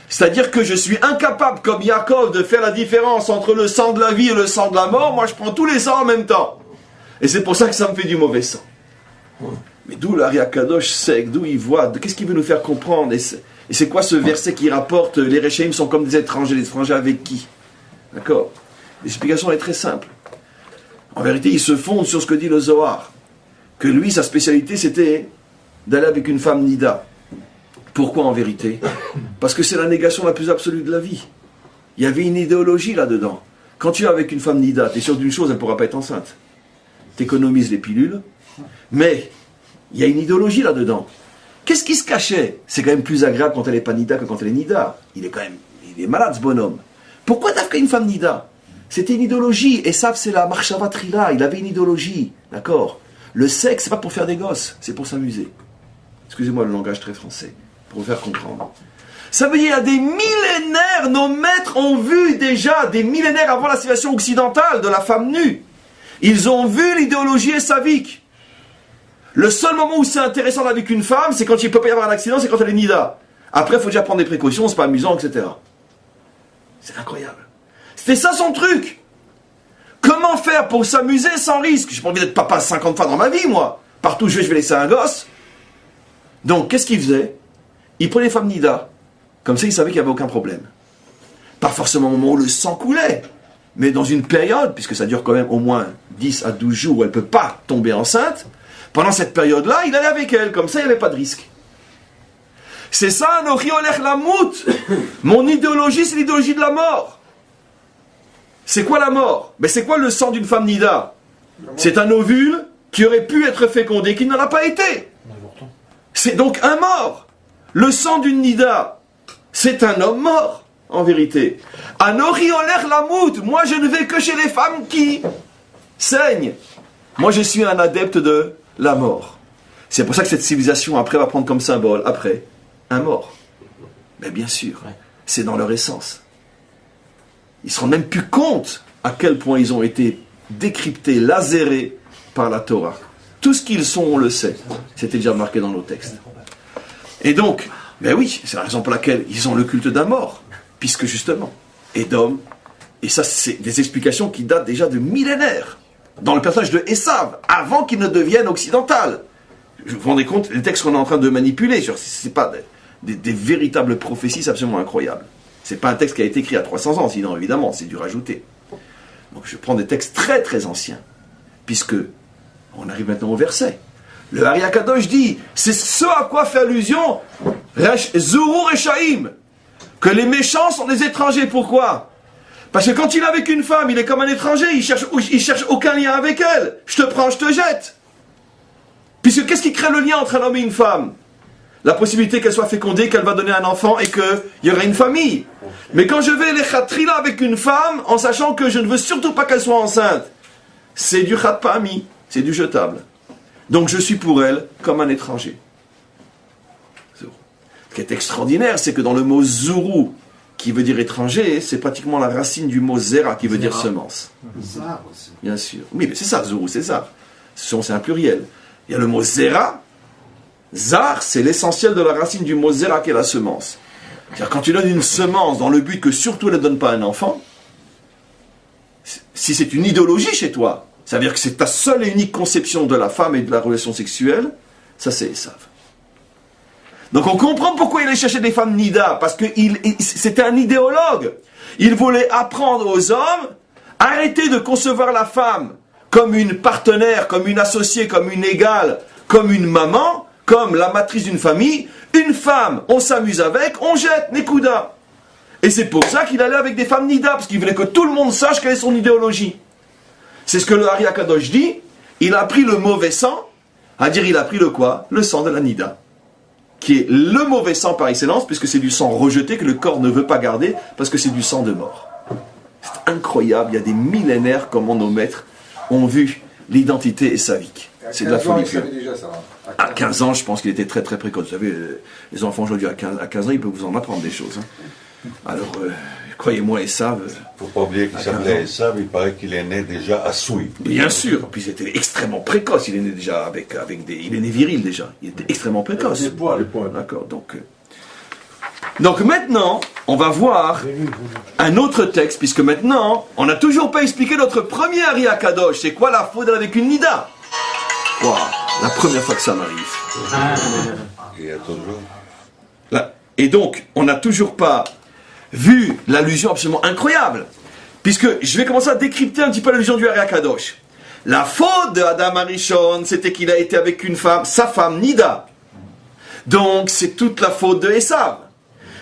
Speaker 1: c'est-à-dire que je suis incapable, comme Yaakov, de faire la différence entre le sang de la vie et le sang de la mort. Moi, je prends tous les sangs en même temps. Et c'est pour ça que ça me fait du mauvais sang. Mais d'où l'Ari Akadosh sec, d'où il voit, qu'est-ce qu'il veut nous faire comprendre ? Et c'est quoi ce verset qui rapporte les Réchaïm sont comme des étrangers. Les étrangers avec qui ? D'accord ? L'explication est très simple. En vérité, il se fonde sur ce que dit le Zohar. Que lui, sa spécialité, c'était d'aller avec une femme nida. Pourquoi en vérité ? Parce que c'est la négation la plus absolue de la vie. Il y avait une idéologie là-dedans. Quand tu es avec une femme nida, tu es sûr d'une chose, elle ne pourra pas être enceinte. Tu économises les pilules, mais il y a une idéologie là-dedans. Qu'est-ce qui se cachait ? C'est quand même plus agréable quand elle n'est pas nida que quand elle est nida. Il est malade ce bonhomme. Pourquoi t'as fait une femme nida ? C'était une idéologie. Et ça, c'est la marshava trila. Il avait une idéologie. D'accord ? Le sexe, c'est pas pour faire des gosses, c'est pour s'amuser. Excusez-moi le langage très français. Pour vous faire comprendre. Ça veut dire, il y a des millénaires, nos maîtres ont vu déjà, des millénaires avant la civilisation occidentale de la femme nue. Ils ont vu l'idéologie esavique. Le seul moment où c'est intéressant avec une femme, c'est quand il ne peut pas y avoir un accident, c'est quand elle est nida. Après, il faut déjà prendre des précautions, c'est pas amusant, etc. C'est incroyable. C'était ça son truc. Comment faire pour s'amuser sans risque ? J'ai pas envie d'être papa 50 fois dans ma vie, moi. Partout où je vais laisser un gosse. Donc, qu'est-ce qu'il faisait ? Il prenait les femmes nida, comme ça il savait qu'il n'y avait aucun problème. Pas forcément au moment où le sang coulait, mais dans une période, puisque ça dure quand même au moins 10 à 12 jours où elle ne peut pas tomber enceinte, pendant cette période-là, il allait avec elle, comme ça il n'y avait pas de risque. C'est ça, Anochi Olech Lamut. Mon idéologie, c'est l'idéologie de la mort. C'est quoi la mort ? Mais c'est quoi le sang d'une femme nida ? C'est un ovule qui aurait pu être fécondé, qui n'en a pas été. C'est donc un mort. Le sang d'une nida, c'est un homme mort, en vérité. Anochi Oler Lamut, moi je ne vais que chez les femmes qui saignent. Moi je suis un adepte de la mort. C'est pour ça que cette civilisation après va prendre comme symbole, après, un mort. Mais bien sûr, c'est dans leur essence. Ils ne se rendent même plus compte à quel point ils ont été décryptés, lasérés par la Torah. Tout ce qu'ils sont, on le sait. C'était déjà marqué dans nos textes. Et donc, ben oui, c'est la raison pour laquelle ils ont le culte d'un mort. Puisque justement, Édom, et ça c'est des explications qui datent déjà de millénaires, dans le personnage de Esav, avant qu'il ne devienne occidental. Vous vous rendez compte, les textes qu'on est en train de manipuler, c'est pas des véritables prophéties, c'est absolument incroyable. C'est pas un texte qui a été écrit à 300 ans, sinon évidemment, c'est dû rajouter. Donc je prends des textes très très anciens, puisque on arrive maintenant au verset. Le Ari Akadosh dit, c'est ce à quoi fait allusion Zuru Rechaim, que les méchants sont des étrangers. Pourquoi? Parce que quand il est avec une femme, il est comme un étranger, il cherche aucun lien avec elle. Je te prends, je te jette. Puisque qu'est-ce qui crée le lien entre un homme et une femme? La possibilité qu'elle soit fécondée, qu'elle va donner un enfant et qu'il y aura une famille. Mais quand je vais les khatrila avec une femme, en sachant que je ne veux surtout pas qu'elle soit enceinte, c'est du khatpami, c'est du jetable. Donc je suis pour elle comme un étranger. Ce qui est extraordinaire, c'est que dans le mot zuru, qui veut dire étranger, c'est pratiquement la racine du mot zera, qui veut dire semence.
Speaker 3: Zar aussi.
Speaker 1: Bien sûr. Oui, mais c'est ça, zuru, c'est ça. C'est un pluriel. Il y a le mot zera. Zar, c'est l'essentiel de la racine du mot zera, qui est la semence. C'est-à-dire, quand tu donnes une semence dans le but que surtout elle ne donne pas un enfant, si c'est une idéologie chez toi, ça veut dire que c'est ta seule et unique conception de la femme et de la relation sexuelle, ça c'est Esav. Donc on comprend pourquoi il allait chercher des femmes nida, parce que c'était un idéologue. Il voulait apprendre aux hommes, arrêter de concevoir la femme comme une partenaire, comme une associée, comme une égale, comme une maman, comme la matrice d'une famille. Une femme, on s'amuse avec, on jette, Nekuda. Et c'est pour ça qu'il allait avec des femmes nida, parce qu'il voulait que tout le monde sache quelle est son idéologie. C'est ce que le Ari Akadosh dit, il a pris le mauvais sang, à dire il a pris le quoi? Le sang de la nida, qui est le mauvais sang par excellence, puisque c'est du sang rejeté que le corps ne veut pas garder, parce que c'est du sang de mort. C'est incroyable, il y a des millénaires comment nos maîtres ont vu l'identité esavique. C'est de la folie pure. À 15 ans, je pense qu'il était très très précoce. Vous savez, les enfants aujourd'hui à 15 ans, ils peuvent vous en apprendre des choses. Alors, croyez-moi, Esav...
Speaker 4: Il ne faut pas oublier qu'il s'appelait Esav, il paraît qu'il est né déjà à Soui.
Speaker 1: Bien sûr, puis il était extrêmement précoce, il est né déjà avec des... Il est né viril déjà, il était extrêmement précoce.
Speaker 5: Les poils.
Speaker 1: D'accord, donc maintenant, on va voir un autre texte, puisque maintenant, on n'a toujours pas expliqué notre premier Ari Akadosh. C'est quoi la faute avec une nida? Waouh, la première fois que ça m'arrive.
Speaker 4: Il y a toujours.
Speaker 1: Là. Et donc, on n'a toujours pas vu l'allusion absolument incroyable. Puisque je vais commencer à décrypter un petit peu l'allusion du Ari Akadosh. La faute de Adam Arishon, c'était qu'il a été avec une femme, sa femme Nida. Donc, c'est toute la faute de Esav.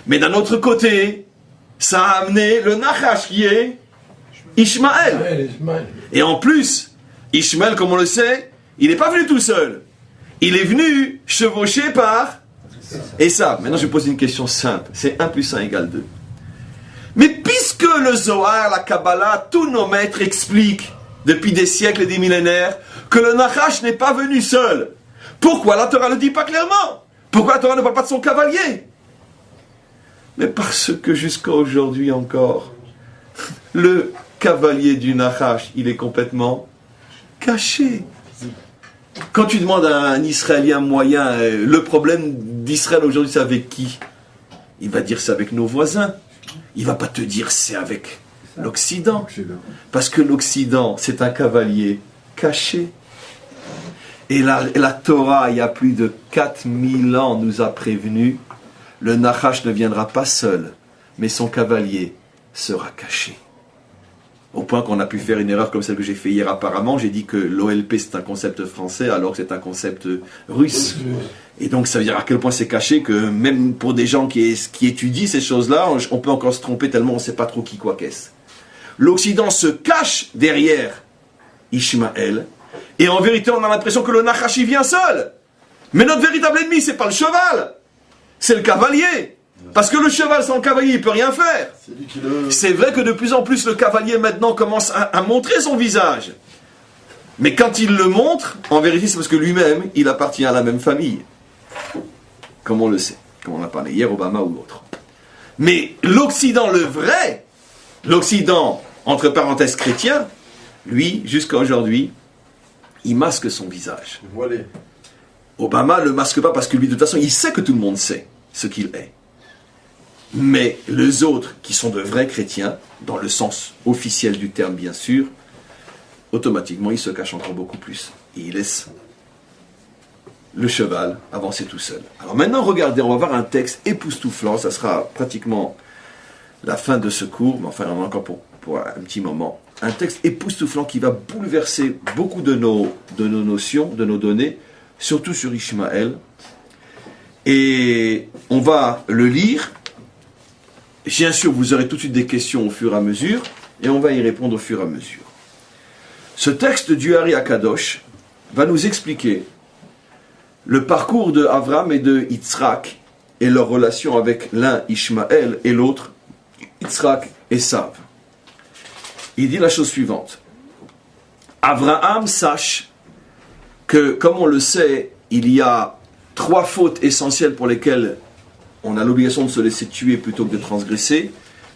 Speaker 1: Mais d'un autre côté, ça a amené le Nachash qui est Ishmaël. Et en plus, Ishmaël, comme on le sait, il n'est pas venu tout seul. Il est venu chevauché par Esav. Maintenant, je pose une question simple. C'est 1 plus 1 égale 2. Mais puisque le Zohar, la Kabbalah, tous nos maîtres expliquent depuis des siècles et des millénaires que le Nachash n'est pas venu seul, pourquoi la Torah ne le dit pas clairement? Pourquoi la Torah ne parle pas de son cavalier? Mais parce que jusqu'à aujourd'hui encore, le cavalier du Nachash, il est complètement caché. Quand tu demandes à un Israélien moyen, le problème d'Israël aujourd'hui, c'est avec qui? Il va dire c'est avec nos voisins. Il ne va pas te dire c'est avec l'Occident. Parce que l'Occident, c'est un cavalier caché. Et la Torah, il y a plus de 4000 ans, nous a prévenu, le Nachash ne viendra pas seul, mais son cavalier sera caché. Au point qu'on a pu faire une erreur comme celle que j'ai fait hier apparemment, j'ai dit que l'OLP c'est un concept français alors que c'est un concept russe. Et donc ça veut dire à quel point c'est caché que même pour des gens qui étudient ces choses-là, on peut encore se tromper tellement on ne sait pas trop qui quoi qu'est-ce. L'Occident se cache derrière Ishmaël, et en vérité on a l'impression que le Nachash il vient seul. Mais notre véritable ennemi c'est pas le cheval, c'est le cavalier. Parce que le cheval sans le cavalier, il ne peut rien faire. C'est vrai que de plus en plus le cavalier maintenant commence à montrer son visage. Mais quand il le montre, en vérité c'est parce que lui-même, il appartient à la même famille. Comme on le sait, comme on a parlé hier, Obama ou l'autre. Mais l'Occident, le vrai, l'Occident, entre parenthèses chrétien, lui, jusqu'à aujourd'hui, il masque son visage.
Speaker 5: Voilé.
Speaker 1: Obama ne le masque pas parce que lui, de toute façon, il sait que tout le monde sait ce qu'il est. Mais les autres, qui sont de vrais chrétiens, dans le sens officiel du terme bien sûr, automatiquement ils se cachent encore beaucoup plus. Et ils laissent le cheval avancer tout seul. Alors maintenant regardez, on va voir un texte époustouflant, ça sera pratiquement la fin de ce cours, mais enfin on en a encore pour pour un petit moment. Un texte époustouflant qui va bouleverser beaucoup de nos notions, de nos données, surtout sur Ishmaël. Et on va le lire. Bien sûr, vous aurez tout de suite des questions au fur et à mesure, et on va y répondre au fur et à mesure. Ce texte du Ari Akadosh va nous expliquer le parcours de Avram et de Yitzhak et leur relation avec l'un Ishmaël et l'autre Yitzhak et Sav. Il dit la chose suivante. Abraham sache que, comme on le sait, il y a 3 fautes essentielles pour lesquelles on a l'obligation de se laisser tuer plutôt que de transgresser: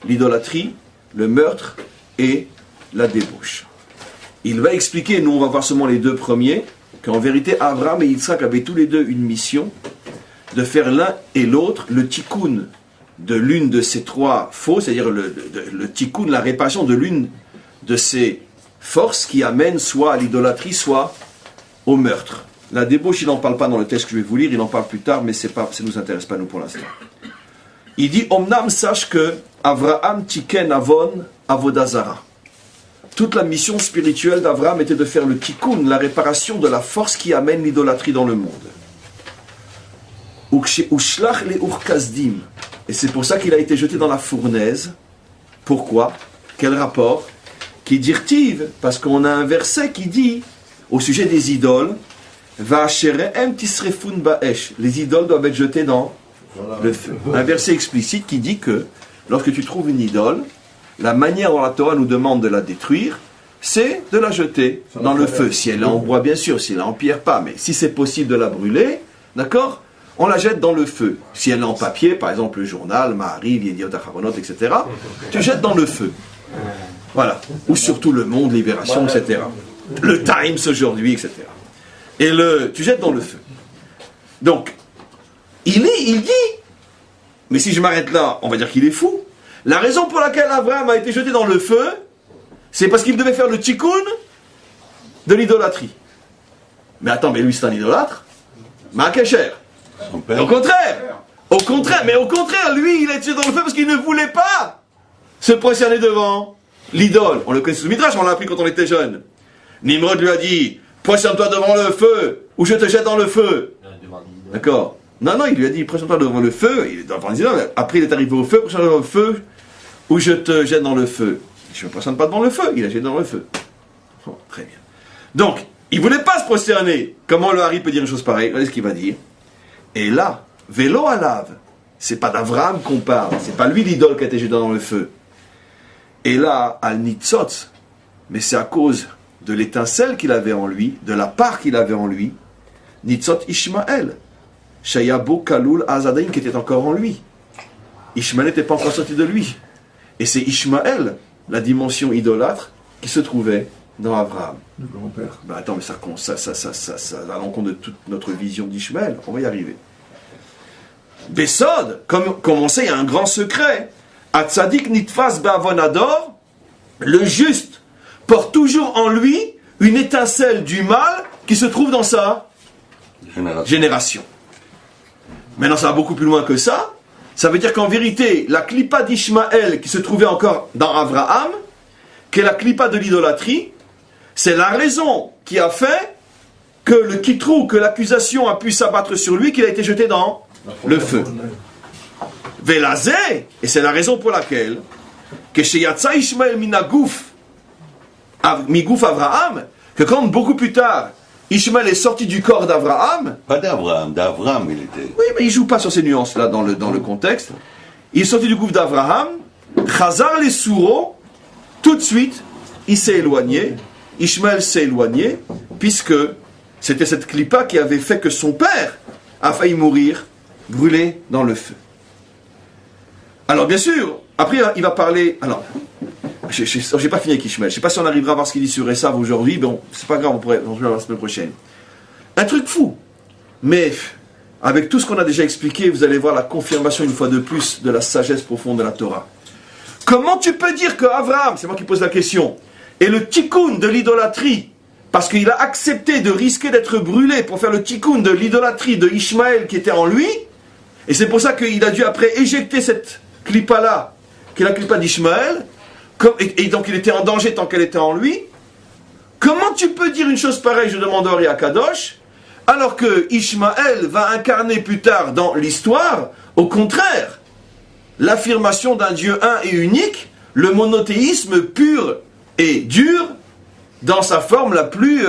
Speaker 1: l'idolâtrie, le meurtre et la débauche. Il va expliquer, nous on va voir seulement les 2 premiers, qu'en vérité Abraham et Yitzhak avaient tous les deux une mission de faire l'un et l'autre le tikkun de l'une de ces 3 fautes, c'est-à-dire le tikkun, la réparation de l'une de ces forces qui amènent soit à l'idolâtrie, soit au meurtre. La débauche, il n'en parle pas dans le texte que je vais vous lire, il en parle plus tard, mais ça ne nous intéresse pas nous pour l'instant. Il dit, Omnam, sache que Avraham tiken avon avodazara. Toute la mission spirituelle d'Avraham était de faire le tikkun, la réparation de la force qui amène l'idolâtrie dans le monde. Ushlach le urkazdim. Et c'est pour ça qu'il a été jeté dans la fournaise. Pourquoi? Quel rapport? Qui dirtive, parce qu'on a un verset qui dit, au sujet des idoles, les idoles doivent être jetées dans le feu. Un verset explicite qui dit que lorsque tu trouves une idole, la manière dont la Torah nous demande de la détruire, c'est de la jeter dans le feu. Si elle est en bois, bien sûr, si elle est en pierre, pas. Mais si c'est possible de la brûler, d'accord, on la jette dans le feu. Si elle est en papier, par exemple le journal, Ma'ariv, Yediot Acharonot, etc., tu jettes dans le feu. Voilà. Ou surtout Le Monde, Libération, etc. Le Times aujourd'hui, etc. Et tu jettes dans le feu. Donc, il dit, mais si je m'arrête là, on va dire qu'il est fou. La raison pour laquelle Abraham a été jeté dans le feu, c'est parce qu'il devait faire le tikkun de l'idolâtrie. Mais attends, mais lui c'est un idolâtre? Ma'akesher. Au contraire, lui il a été jeté dans le feu parce qu'il ne voulait pas se prosterner devant l'idole. On le connaît sous le Midrash, on l'a appris quand on était jeune. Nimrod lui a dit, prosterne-toi devant le feu, ou je te jette dans le feu. D'accord? Non, il lui a dit, prosterne-toi devant le feu. Après, il est arrivé au feu, prosterne-toi devant le feu, ou je te jette dans le feu. Je ne me prosterne pas devant le feu, il a jeté dans le feu. Oh, très bien. Donc, il ne voulait pas se prosterner. Comment le Hari peut dire une chose pareille? Regardez ce qu'il va dire. Et là, vélo à lave, c'est pas d'Avraham qu'on parle, c'est pas lui l'idole qui a été jeté dans le feu. Et là, al nitzot, mais c'est à cause de l'étincelle qu'il avait en lui, de la part qu'il avait en lui, Nitzot Ishmael, Shayabo Kalul Azadaim qui était encore en lui. Ishmael n'était pas encore sorti de lui. Et c'est Ishmael, la dimension idolâtre, qui se trouvait dans Abraham.
Speaker 5: Le grand-père.
Speaker 1: Ben attends, mais ça va à l'encontre de toute notre vision d'Ishmael. On va y arriver. Besod, comme on sait, il y a un grand secret. Atzadik Nitfas Be'avonador, le juste porte toujours en lui une étincelle du mal qui se trouve dans sa génération. Maintenant, ça va beaucoup plus loin que ça. Ça veut dire qu'en vérité, la clipa d'Ishmaël qui se trouvait encore dans Abraham, qui est la clipa de l'idolâtrie, c'est la raison qui a fait que le kitrou, que l'accusation a pu s'abattre sur lui, qu'il a été jeté dans le feu. Velazé, et c'est la raison pour laquelle que chez Yatsa Ishmael Minagouf, Migouf Avraham, que quand beaucoup plus tard, Ishmael est sorti du corps d'Avraham.
Speaker 4: Pas d'Avraham il était.
Speaker 1: Oui, mais il ne joue pas sur ces nuances-là dans le contexte. Il est sorti du gouffre d'Avraham, Chazar les Souro, tout de suite, il s'est éloigné, Ishmael s'est éloigné, puisque c'était cette clipa qui avait fait que son père a failli mourir, brûlé dans le feu. Alors bien sûr, après il va parler. Alors, j'ai pas fini avec Ishmael. Je sais pas si on arrivera à voir ce qu'il dit sur Esav aujourd'hui. Bon, c'est pas grave, on pourrait voir la semaine prochaine. Un truc fou. Mais avec tout ce qu'on a déjà expliqué, vous allez voir la confirmation une fois de plus de la sagesse profonde de la Torah. Comment tu peux dire que Abraham, c'est moi qui pose la question, est le tikkun de l'idolâtrie parce qu'il a accepté de risquer d'être brûlé pour faire le tikkun de l'idolâtrie de Ishmael qui était en lui, et c'est pour ça qu'il a dû après éjecter cette clipa-là, qui est la clipa d'Ishmael. Et donc il était en danger tant qu'elle était en lui. Comment tu peux dire une chose pareille, je demande à Akadosh, alors que Ishmaël va incarner plus tard dans l'histoire, au contraire, l'affirmation d'un Dieu un et unique, le monothéisme pur et dur, dans sa forme la plus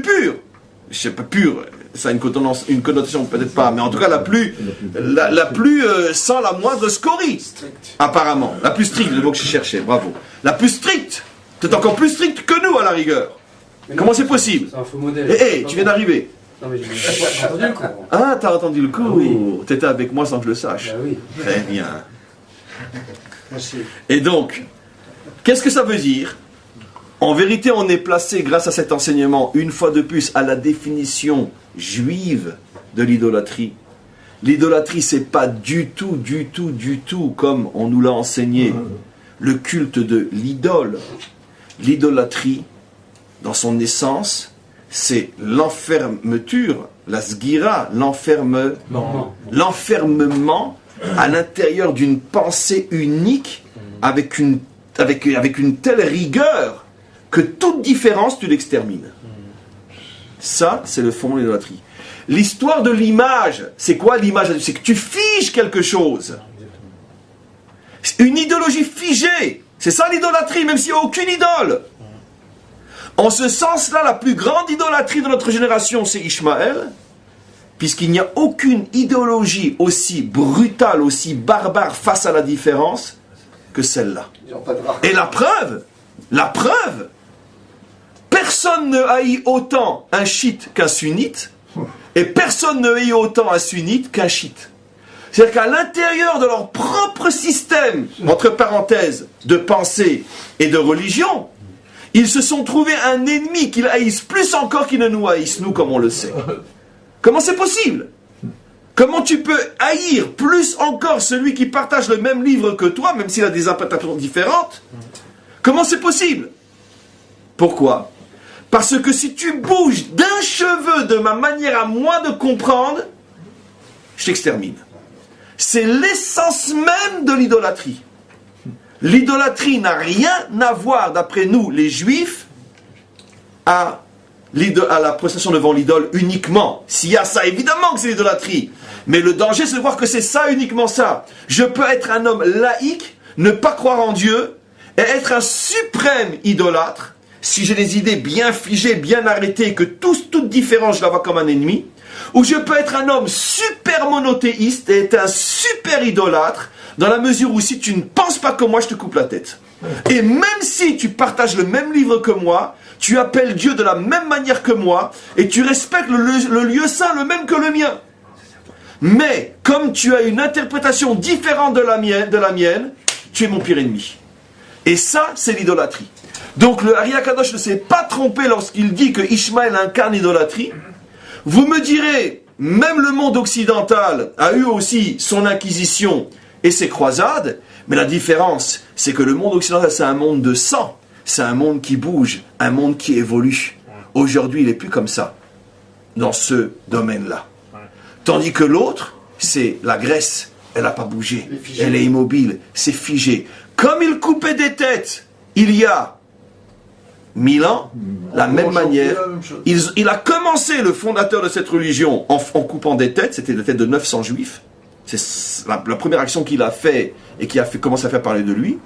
Speaker 1: pure. Je sais pas pure, ça a une connotation peut-être pas, mais en tout cas la plus sans la moindre scorie, apparemment. La plus stricte, le mot que je cherchais, bravo. La plus stricte, peut-être encore plus stricte que nous à la rigueur.
Speaker 3: Mais
Speaker 1: Comment
Speaker 3: non,
Speaker 1: c'est possible?
Speaker 3: C'est un faux modèle.
Speaker 1: Hé, tu viens d'arriver.
Speaker 3: Non, mais j'ai entendu le coup.
Speaker 1: Ah, t'as entendu le coup?
Speaker 3: Oui.
Speaker 1: T'étais avec moi sans que je le sache.
Speaker 3: Bah oui.
Speaker 1: Très bien.
Speaker 3: Merci.
Speaker 1: Et donc, qu'est-ce que ça veut dire? En vérité, on est placé, grâce à cet enseignement, une fois de plus, à la définition juive de l'idolâtrie. L'idolâtrie, c'est pas du tout, comme on nous l'a enseigné, le culte de l'idole. L'idolâtrie, dans son essence, c'est l'enfermeture, la sgira, l'enfermement à l'intérieur d'une pensée unique avec une telle rigueur que toute différence, tu l'extermines. Ça, c'est le fond de l'idolâtrie. L'histoire de l'image, c'est quoi l'image? C'est que tu figes quelque chose. Une idéologie figée. C'est ça l'idolâtrie, même s'il n'y a aucune idole. En ce sens-là, la plus grande idolâtrie de notre génération, c'est Ishmaël, puisqu'il n'y a aucune idéologie aussi brutale, aussi barbare face à la différence que celle-là. Et la preuve, personne ne haït autant un chiite qu'un sunnite, et personne ne haït autant un sunnite qu'un chiite. C'est-à-dire qu'à l'intérieur de leur propre système, entre parenthèses, de pensée et de religion, ils se sont trouvés un ennemi qu'ils haïssent plus encore qu'ils ne nous haïssent, nous, comme on le sait. Comment c'est possible? Comment tu peux haïr plus encore celui qui partage le même livre que toi, même s'il a des interprétations différentes? Comment c'est possible? Pourquoi? Parce que si tu bouges d'un cheveu de ma manière à moi de comprendre, je t'extermine. C'est l'essence même de l'idolâtrie. L'idolâtrie n'a rien à voir, d'après nous, les Juifs, à la prestation devant l'idole uniquement. S'il y a ça, évidemment que c'est l'idolâtrie. Mais le danger, c'est de voir que c'est ça, uniquement ça. Je peux être un homme laïque, ne pas croire en Dieu, et être un suprême idolâtre, si j'ai des idées bien figées, bien arrêtées, que toute différence, je la vois comme un ennemi. Ou je peux être un homme super monothéiste et être un super idolâtre, dans la mesure où si tu ne penses pas comme moi, je te coupe la tête. Et même si tu partages le même livre que moi, tu appelles Dieu de la même manière que moi, et tu respectes le lieu saint le même que le mien. Mais, comme tu as une interprétation différente de la mienne, tu es mon pire ennemi. Et ça, c'est l'idolâtrie. Donc le Ari Akadosh ne s'est pas trompé lorsqu'il dit que Ishmaël incarne l'idolâtrie. Vous me direz, même le monde occidental a eu aussi son inquisition et ses croisades, mais la différence, c'est que le monde occidental, c'est un monde de sang, c'est un monde qui bouge, un monde qui évolue. Aujourd'hui, il n'est plus comme ça, dans ce domaine-là. Tandis que l'autre, c'est la Grèce, elle n'a pas bougé, elle est immobile, c'est figé. Comme il coupait des têtes, il y a 1000 ans, la même manière, il a commencé, le fondateur de cette religion, en coupant des têtes, c'était des têtes de 900 juifs. C'est la première action qu'il a fait et qui a commencé à faire parler de lui.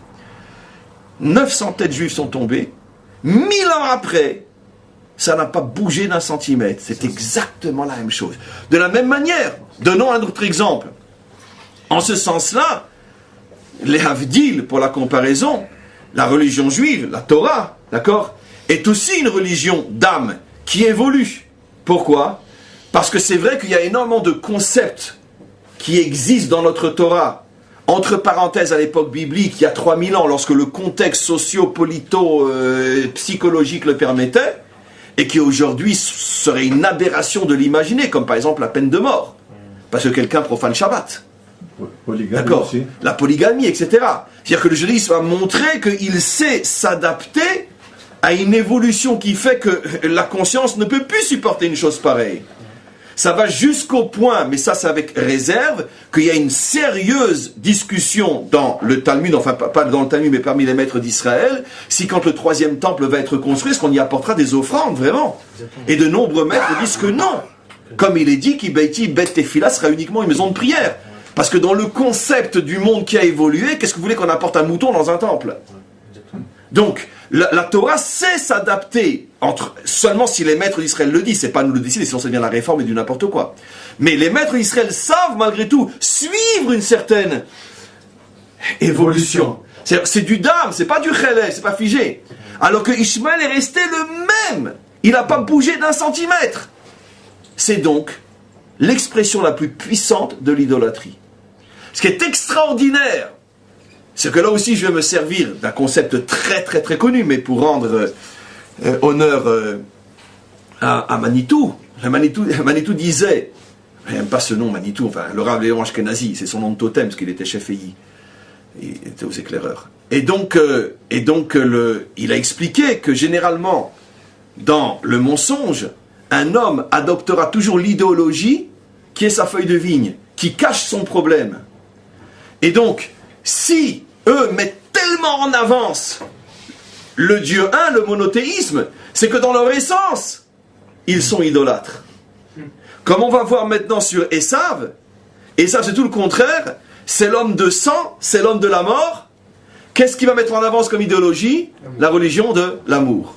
Speaker 1: 900 têtes juives sont tombées. 1000 ans après, ça n'a pas bougé d'un centimètre. C'est exactement la même chose. De la même manière, donnons un autre exemple. En ce sens-là, les Havdil, pour la comparaison, la religion juive, la Torah, d'accord, est aussi une religion d'âme qui évolue. Pourquoi? Parce que c'est vrai qu'il y a énormément de concepts qui existent dans notre Torah, entre parenthèses à l'époque biblique, il y a 3000 ans, lorsque le contexte socio-polito-psychologique le permettait, et qui aujourd'hui serait une aberration de l'imaginer, comme par exemple la peine de mort, parce que quelqu'un profane Shabbat. D'accord, aussi. La polygamie, etc. C'est-à-dire que le judaïsme a montré qu'il sait s'adapter à une évolution qui fait que la conscience ne peut plus supporter une chose pareille. Ça va jusqu'au point, mais ça c'est avec réserve, qu'il y a une sérieuse discussion dans le Talmud, enfin pas dans le Talmud, mais parmi les maîtres d'Israël, si quand le troisième temple va être construit, est-ce qu'on y apportera des offrandes, vraiment? Et de nombreux maîtres disent que non. Comme il est dit, qu'Ibeiti Bet Tefila sera uniquement une maison de prière. Parce que dans le concept du monde qui a évolué, qu'est-ce que vous voulez qu'on apporte un mouton dans un temple? Donc, la Torah sait s'adapter, seulement si les maîtres d'Israël le disent, c'est pas nous le décider, sinon ça devient la réforme et du n'importe quoi. Mais les maîtres d'Israël savent malgré tout suivre une certaine évolution. C'est du dam, c'est pas du chélek, c'est pas figé. Alors que Ishmaël est resté le même, il n'a pas bougé d'un centimètre. C'est donc l'expression la plus puissante de l'idolâtrie. Ce qui est extraordinaire, c'est que là aussi je vais me servir d'un concept très très très connu, mais pour rendre honneur à Manitou. Manitou disait, j'aime pas ce nom Manitou, enfin le Rav Léon Ashkenazi, c'est son nom de totem parce qu'il était chef EI, il était aux éclaireurs. Et donc il a expliqué que généralement dans le mensonge, un homme adoptera toujours l'idéologie qui est sa feuille de vigne, qui cache son problème. Et donc, si eux mettent tellement en avance le Dieu un, le monothéisme, c'est que dans leur essence, ils sont idolâtres. Comme on va voir maintenant sur Esav, Esav c'est tout le contraire, c'est l'homme de sang, c'est l'homme de la mort. Qu'est-ce qu'il va mettre en avance comme idéologie? La religion de l'amour.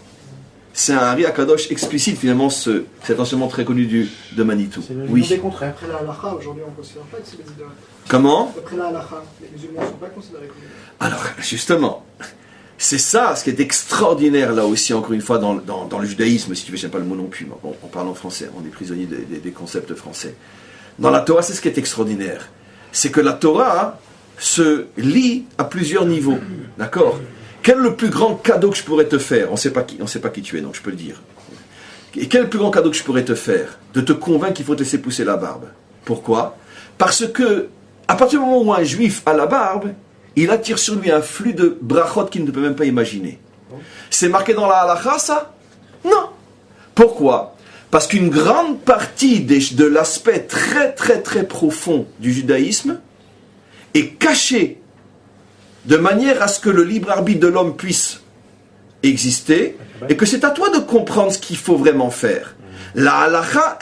Speaker 1: C'est un Ari Akadosh explicite finalement, cet enseignement très connu de Manitou.
Speaker 3: C'est le des contraires.
Speaker 5: Après la halakha, aujourd'hui on ne considère pas que c'est des idolâtres.
Speaker 1: Comment?
Speaker 5: Après la halakha, les musulmans ne sont pas considérés comme des idolâtres.
Speaker 1: Alors, justement, c'est ça ce qui est extraordinaire là aussi, encore une fois, dans le judaïsme, si tu veux, j'aime pas le mot non plus, mais bon, on parle en français, on est prisonnier des concepts français. Dans la Torah, c'est ce qui est extraordinaire. C'est que la Torah se lit à plusieurs niveaux, d'accord? Quel est le plus grand cadeau que je pourrais te faire? On ne sait pas qui tu es, donc je peux le dire. Et quel est le plus grand cadeau que je pourrais te faire? De te convaincre qu'il faut te laisser pousser la barbe. Pourquoi? Parce que, à partir du moment où un juif a la barbe, il attire sur lui un flux de brachot qu'il ne peut même pas imaginer. C'est marqué dans la halakha, ça? Non. Pourquoi? Parce qu'une grande partie de l'aspect très très très profond du judaïsme est cachée de manière à ce que le libre arbitre de l'homme puisse exister, et que c'est à toi de comprendre ce qu'il faut vraiment faire. La halakha,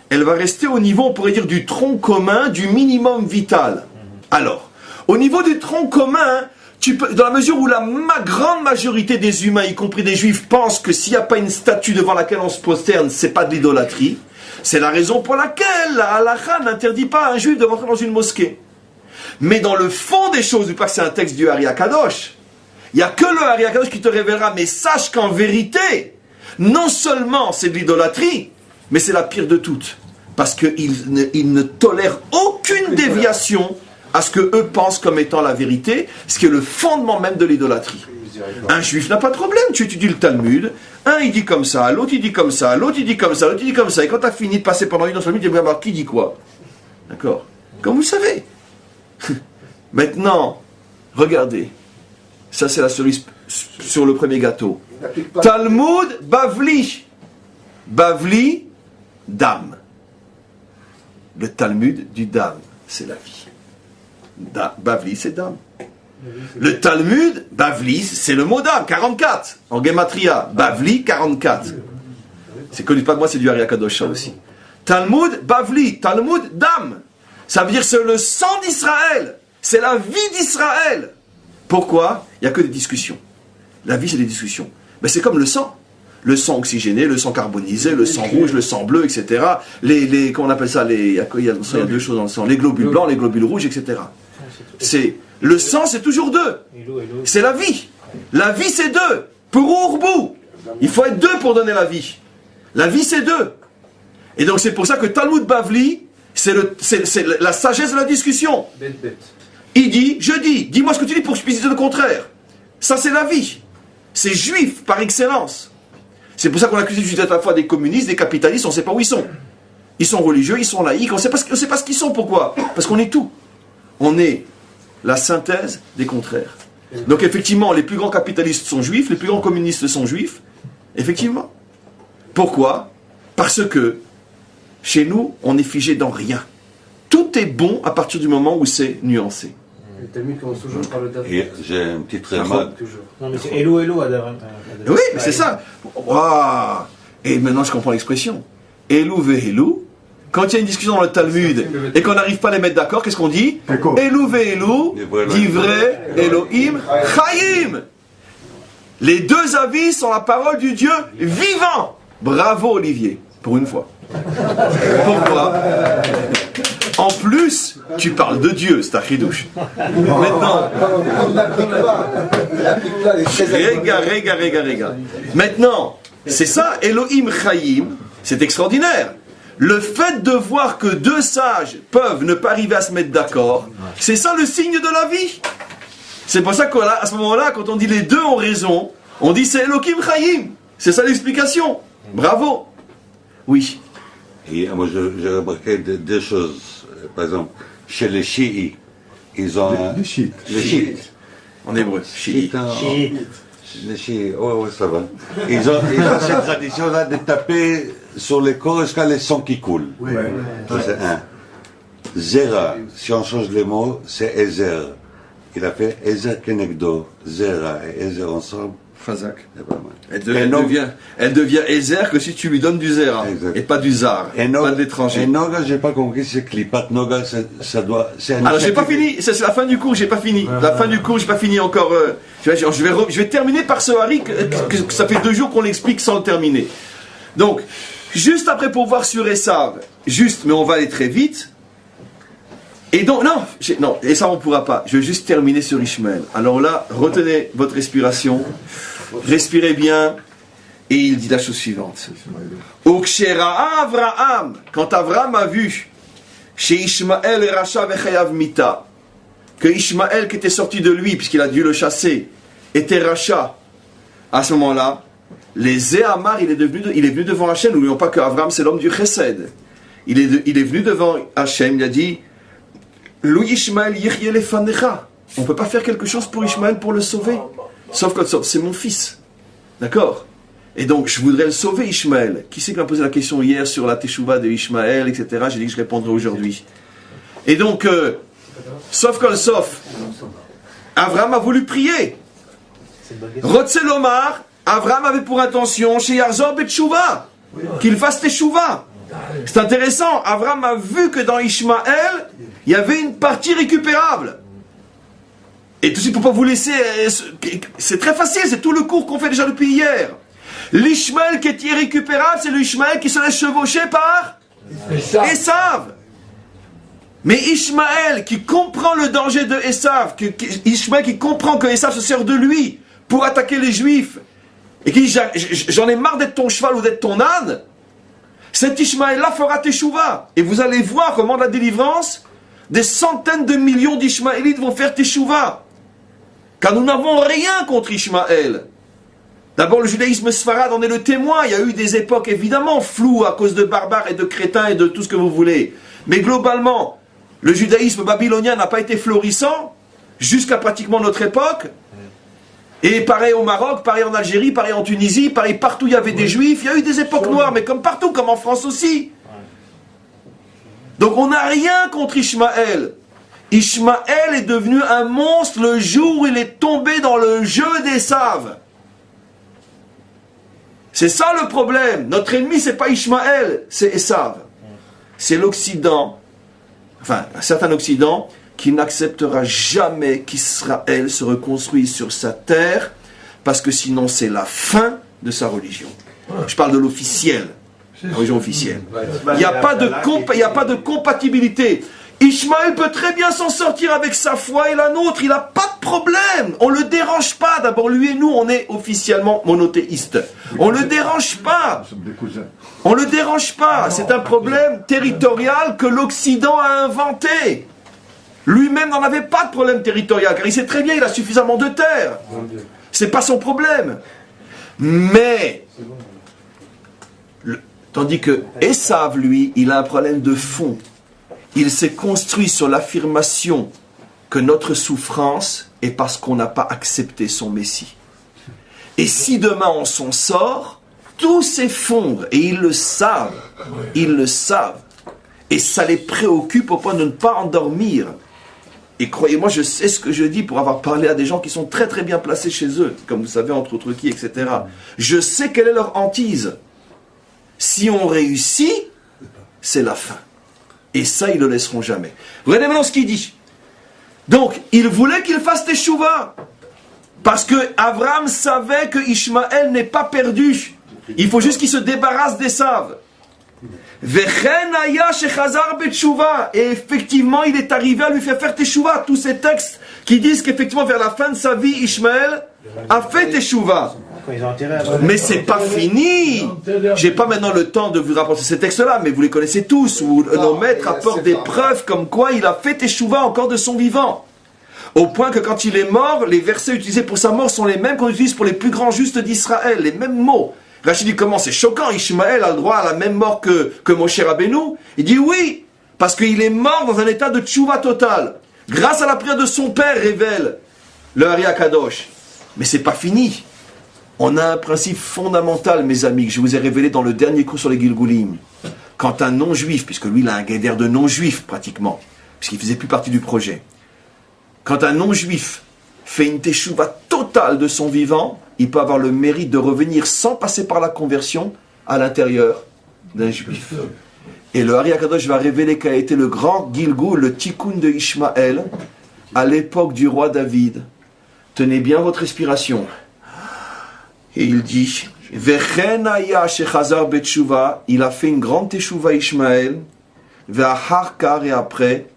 Speaker 1: elle va rester au niveau, on pourrait dire, du tronc commun, du minimum vital. Alors, au niveau du tronc commun, tu peux, dans la mesure où la grande majorité des humains, y compris des juifs, pensent que s'il n'y a pas une statue devant laquelle on se prosterne, c'est pas de l'idolâtrie, c'est la raison pour laquelle la halakha n'interdit pas à un juif de rentrer dans une mosquée. Mais dans le fond des choses, vu pas que c'est un texte du Ari Akadosh, il n'y a que le Ari Akadosh qui te révélera, mais sache qu'en vérité, non seulement c'est de l'idolâtrie, mais c'est la pire de toutes. Parce qu'ils ne tolèrent aucune déviation à ce que eux pensent comme étant la vérité, ce qui est le fondement même de l'idolâtrie. Un juif n'a pas de problème, tu étudies le Talmud, un il dit comme ça, l'autre il dit comme ça, l'autre il dit comme ça, l'autre il dit comme ça, et quand tu as fini de passer pendant une heure sur le Talmud, tu vas voir qui dit quoi. D'accord? Comme vous le savez. Maintenant, regardez, ça c'est la cerise sur le premier gâteau. Talmud Bavli. Bavli, dame. Le Talmud du dame, c'est la vie. Bavli, c'est dame. Le Talmud, Bavli, c'est le mot dame, 44. En Gematria, Bavli, 44. C'est connu pas de moi, c'est du Ari Akadosh aussi. Talmud Bavli, Talmud dame. Ça veut dire que c'est le sang d'Israël. C'est la vie d'Israël. Pourquoi? Il n'y a que des discussions. La vie, c'est des discussions. Mais c'est comme le sang. Le sang oxygéné, le sang carbonisé, le sang rouge, le sang bleu, etc. Comment on appelle ça? Il y a deux choses dans le sang. Les globules blancs, les globules rouges, etc. Le sang, c'est toujours deux. C'est la vie. La vie, c'est deux. Pour Urbou. Il faut être deux pour donner la vie. La vie, c'est deux. Et donc, c'est pour ça que Talmud Bavli, c'est la sagesse de la discussion. Il dit, je dis, dis-moi ce que tu dis pour que je puisse dire le contraire. Ça, c'est la vie. C'est juif par excellence. C'est pour ça qu'on accuse juste à la fois des communistes, des capitalistes, on ne sait pas où ils sont. Ils sont religieux, ils sont laïcs, on ne sait pas ce qu'ils sont. Pourquoi? Parce qu'on est tout. On est la synthèse des contraires. Donc effectivement, les plus grands capitalistes sont juifs, les plus grands communistes sont juifs. Effectivement. Pourquoi? Parce que Chez nous, on est figé dans rien. Tout est bon à partir du moment où c'est nuancé.
Speaker 3: Le Talmud commence toujours par le David.
Speaker 4: Et j'ai une petite remarque.
Speaker 3: Toujours. Non, mais c'est Hello, Hello, Adam.
Speaker 1: Oui, mais c'est ça. Waouh. Et maintenant, je comprends l'expression. Elou vehelou. Quand il y a une discussion dans le Talmud et qu'on n'arrive pas à les mettre d'accord, qu'est-ce qu'on dit? Elou vehelou, divrei Elohim chayim. Les deux avis sont la parole du Dieu vivant. Bravo, Olivier, pour une fois. Pourquoi? En plus, tu parles de Dieu, c'est un chidouche. Maintenant, Rega. Maintenant, c'est ça, Elohim Chaim, c'est extraordinaire. Le fait de voir que deux sages peuvent ne pas arriver à se mettre d'accord, c'est ça le signe de la vie. C'est pour ça qu'à ce moment-là, quand on dit les deux ont raison, on dit c'est Elohim Chaim. C'est ça l'explication. Bravo. Oui.
Speaker 4: Et moi, j'ai remarqué deux choses. Par exemple, chez les chiites, ils ont...
Speaker 6: Les chiites.
Speaker 4: Les chiites.
Speaker 1: En hébreu. Chiite.
Speaker 4: Les chiites, ouais, ça va. Ils ont cette tradition-là de taper sur les corps jusqu'à les sangs qui coulent.
Speaker 6: Oui.
Speaker 4: Ça, c'est un. Zera, si on change les mots, c'est Ezer. Il a fait Ezer Kenegdo, Zera et Ezer ensemble.
Speaker 1: Fazak.
Speaker 4: C'est pas mal.
Speaker 1: Elle devient Ezer que si tu lui donnes du Zera.
Speaker 4: Exact.
Speaker 1: Et pas du Zar.
Speaker 4: Et
Speaker 1: pas de l'étranger.
Speaker 4: Et Noga, j'ai pas compris, c'est Klipat. Noga, ça doit.
Speaker 1: Alors j'ai pas fini, c'est la fin du cours, j'ai pas fini. La fin du cours, j'ai pas fini encore. Je vais terminer par ce Hari que ça fait 2 jours qu'on l'explique sans le terminer. Donc, juste après pour voir sur Esav, mais on va aller très vite. Et donc, non, et ça on pourra pas. Je vais juste terminer sur Ishmaël. Alors là, retenez votre respiration, respirez bien, et il dit la chose suivante. Ukshera Avraham, quand Avraham a vu chez Ishmaël Racha vechayav mita, que Ishmaël qui était sorti de lui, puisqu'il a dû le chasser, était Racha, à ce moment-là, les Zéhamar, il est venu devant Hachem. N'oublions pas que Avraham c'est l'homme du Chesed. Il est venu devant Hachem, il a dit Lou Ishmael yirye lefanecha. On ne peut pas faire quelque chose pour Ishmaël pour le sauver. Sauf que c'est mon fils. D'accord? Et donc, je voudrais le sauver, Ishmaël. Qui c'est qui m'a posé la question hier sur la teshuva de Ishmaël, etc. J'ai dit que je répondrai aujourd'hui. Et donc, sauf, Avraham a voulu prier. Rotzelomar, Avraham avait pour intention, chez Yarzor Betchouva, qu'il fasse teshuva. C'est intéressant, Avraham a vu que dans Ishmaël, il y avait une partie récupérable. Et tout de suite, pour ne pas vous laisser, c'est très facile, c'est tout le cours qu'on fait déjà depuis hier. L'Ishmaël qui est irrécupérable, c'est l'Ishmaël qui se laisse chevaucher par Esav. Mais Ishmaël qui comprend le danger de Esav, Ishmaël qui comprend que Esav se sert de lui pour attaquer les Juifs, et qui dit j'en ai marre d'être ton cheval ou d'être ton âne, cet Ishmaël-là fera teshuva. Et vous allez voir comment de la délivrance, des centaines de millions d'Ishmaélites vont faire teshuva. Car nous n'avons rien contre Ishmaël. D'abord, le judaïsme sfarade en est le témoin. Il y a eu des époques évidemment floues à cause de barbares et de crétins et de tout ce que vous voulez. Mais globalement, le judaïsme babylonien n'a pas été florissant jusqu'à pratiquement notre époque. Et pareil au Maroc, pareil en Algérie, pareil en Tunisie, pareil partout il y avait des juifs. Il y a eu des époques noires, mais comme partout, comme en France aussi. Donc on n'a rien contre Ishmaël. Ishmaël est devenu un monstre le jour où il est tombé dans le jeu d'Esav. C'est ça le problème. Notre ennemi, c'est pas Ishmaël, c'est Esav. C'est l'Occident, enfin un certain Occident, qui n'acceptera jamais qu'Israël se reconstruise sur sa terre, parce que sinon c'est la fin de sa religion. Je parle de l'officiel, la religion officielle. Il n'y a pas de compatibilité. Ishmaël peut très bien s'en sortir avec sa foi et la nôtre, il n'a pas de problème. On ne le dérange pas. D'abord, lui et nous, on est officiellement monothéistes. On ne le dérange pas. On ne le dérange pas. C'est un problème territorial que l'Occident a inventé. Lui-même n'en avait pas de problème territorial, car il sait très bien qu'il a suffisamment de terre. C'est pas son problème. Mais, tandis que Esav, lui, il a un problème de fond. Il s'est construit sur l'affirmation que notre souffrance est parce qu'on n'a pas accepté son Messie. Et si demain on s'en sort, tout s'effondre, et ils le savent, et ça les préoccupe au point de ne pas endormir. Et croyez-moi, je sais ce que je dis pour avoir parlé à des gens qui sont très très bien placés chez eux, comme vous savez, entre autres qui, etc. Je sais quelle est leur hantise. Si on réussit, c'est la fin. Et ça, ils ne le laisseront jamais. Regardez maintenant ce qu'il dit. Donc, il voulait qu'il fasse teshuva. Parce que Abraham savait que Ishmaël n'est pas perdu. Il faut juste qu'il se débarrasse d'Esav. Et effectivement, il est arrivé à lui faire teshuva. Tous ces textes qui disent qu'effectivement, vers la fin de sa vie, Ishmaël a fait teshuva. Mais c'est pas fini. J'ai pas maintenant le temps de vous rapporter ces textes-là, mais vous les connaissez tous, où nos maîtres apportent des preuves comme quoi il a fait teshuva encore de son vivant. Au point que quand il est mort, les versets utilisés pour sa mort sont les mêmes qu'on utilise pour les plus grands justes d'Israël, les mêmes mots. Rachid dit comment c'est choquant, Ishmaël a le droit à la même mort que Moshe Rabbeinu. Il dit oui, parce qu'il est mort dans un état de tchouva total. Grâce à la prière de son père, révèle le Ari Akadosh. Mais c'est pas fini. On a un principe fondamental, mes amis, que je vous ai révélé dans le dernier cours sur les Gilgulim. Quand un non-juif, puisque lui il a un guédère de non-juif pratiquement, puisqu'il faisait plus partie du projet. Quand un non-juif fait une teshuva totale de son vivant, il peut avoir le mérite de revenir sans passer par la conversion à l'intérieur d'un juif. Et le Ari Akadosh va révéler qu'a été le grand Gilgul, le tikkun de Ishmaël, à l'époque du roi David. Tenez bien votre respiration. Et il dit, il a fait une grande teshuva Ishmaël, et après,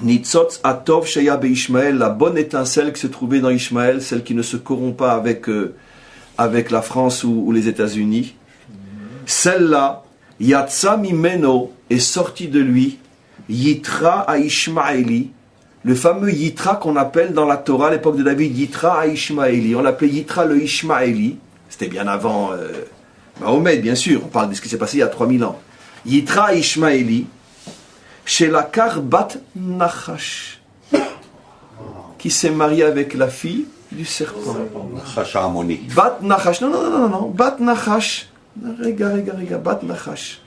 Speaker 1: Nitzotz Atov Sheya Beishmael, la bonne étincelle qui se trouvait dans Ishmaël, celle qui ne se corrompt pas avec la France ou les États-Unis. Celle-là, Yatsa Mimeno, est sortie de lui, Yitra à Ishmaeli, le fameux Yitra qu'on appelle dans la Torah à l'époque de David, Yitra à Ishmaeli. On l'appelait Yitra le Ishmaeli. C'était bien avant Mahomet, bien sûr. On parle de ce qui s'est passé il y a 3000 ans. Yitra à Ishmaeli. Chez la Bat Nachash, qui s'est mariée avec la fille du serpent. Bat Nachash, non, Bat Nachash, regarde, Bat Nachash.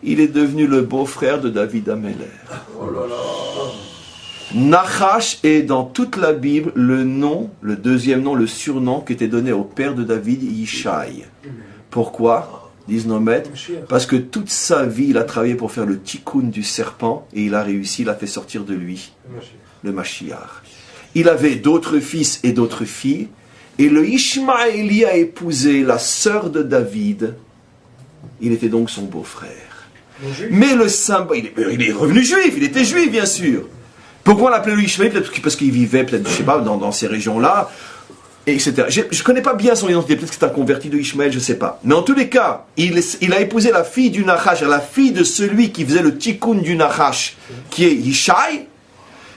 Speaker 1: Il est devenu le beau-frère de David Améler. Nachash est dans toute la Bible le nom, le deuxième nom, le surnom qui était donné au père de David, Yishai. Pourquoi ? Disent nos maîtres, parce que toute sa vie, il a travaillé pour faire le tikkun du serpent, et il a réussi, il a fait sortir de lui le Mashiach. Il avait d'autres fils et d'autres filles, et le Ishmaéli a épousé la sœur de David. Il était donc son beau-frère. Mais le symbole, il est revenu juif, il était juif bien sûr. Pourquoi on l'appelait le Ishmaéli? Peut-être parce qu'il vivait, peut-être, je sais pas, dans ces régions-là, etc. Je ne connais pas bien son identité, peut-être que c'est un converti de Ishmaël, je ne sais pas. Mais en tous les cas, il a épousé la fille du Nachash, la fille de celui qui faisait le tikkun du Nachash, qui est Yishai,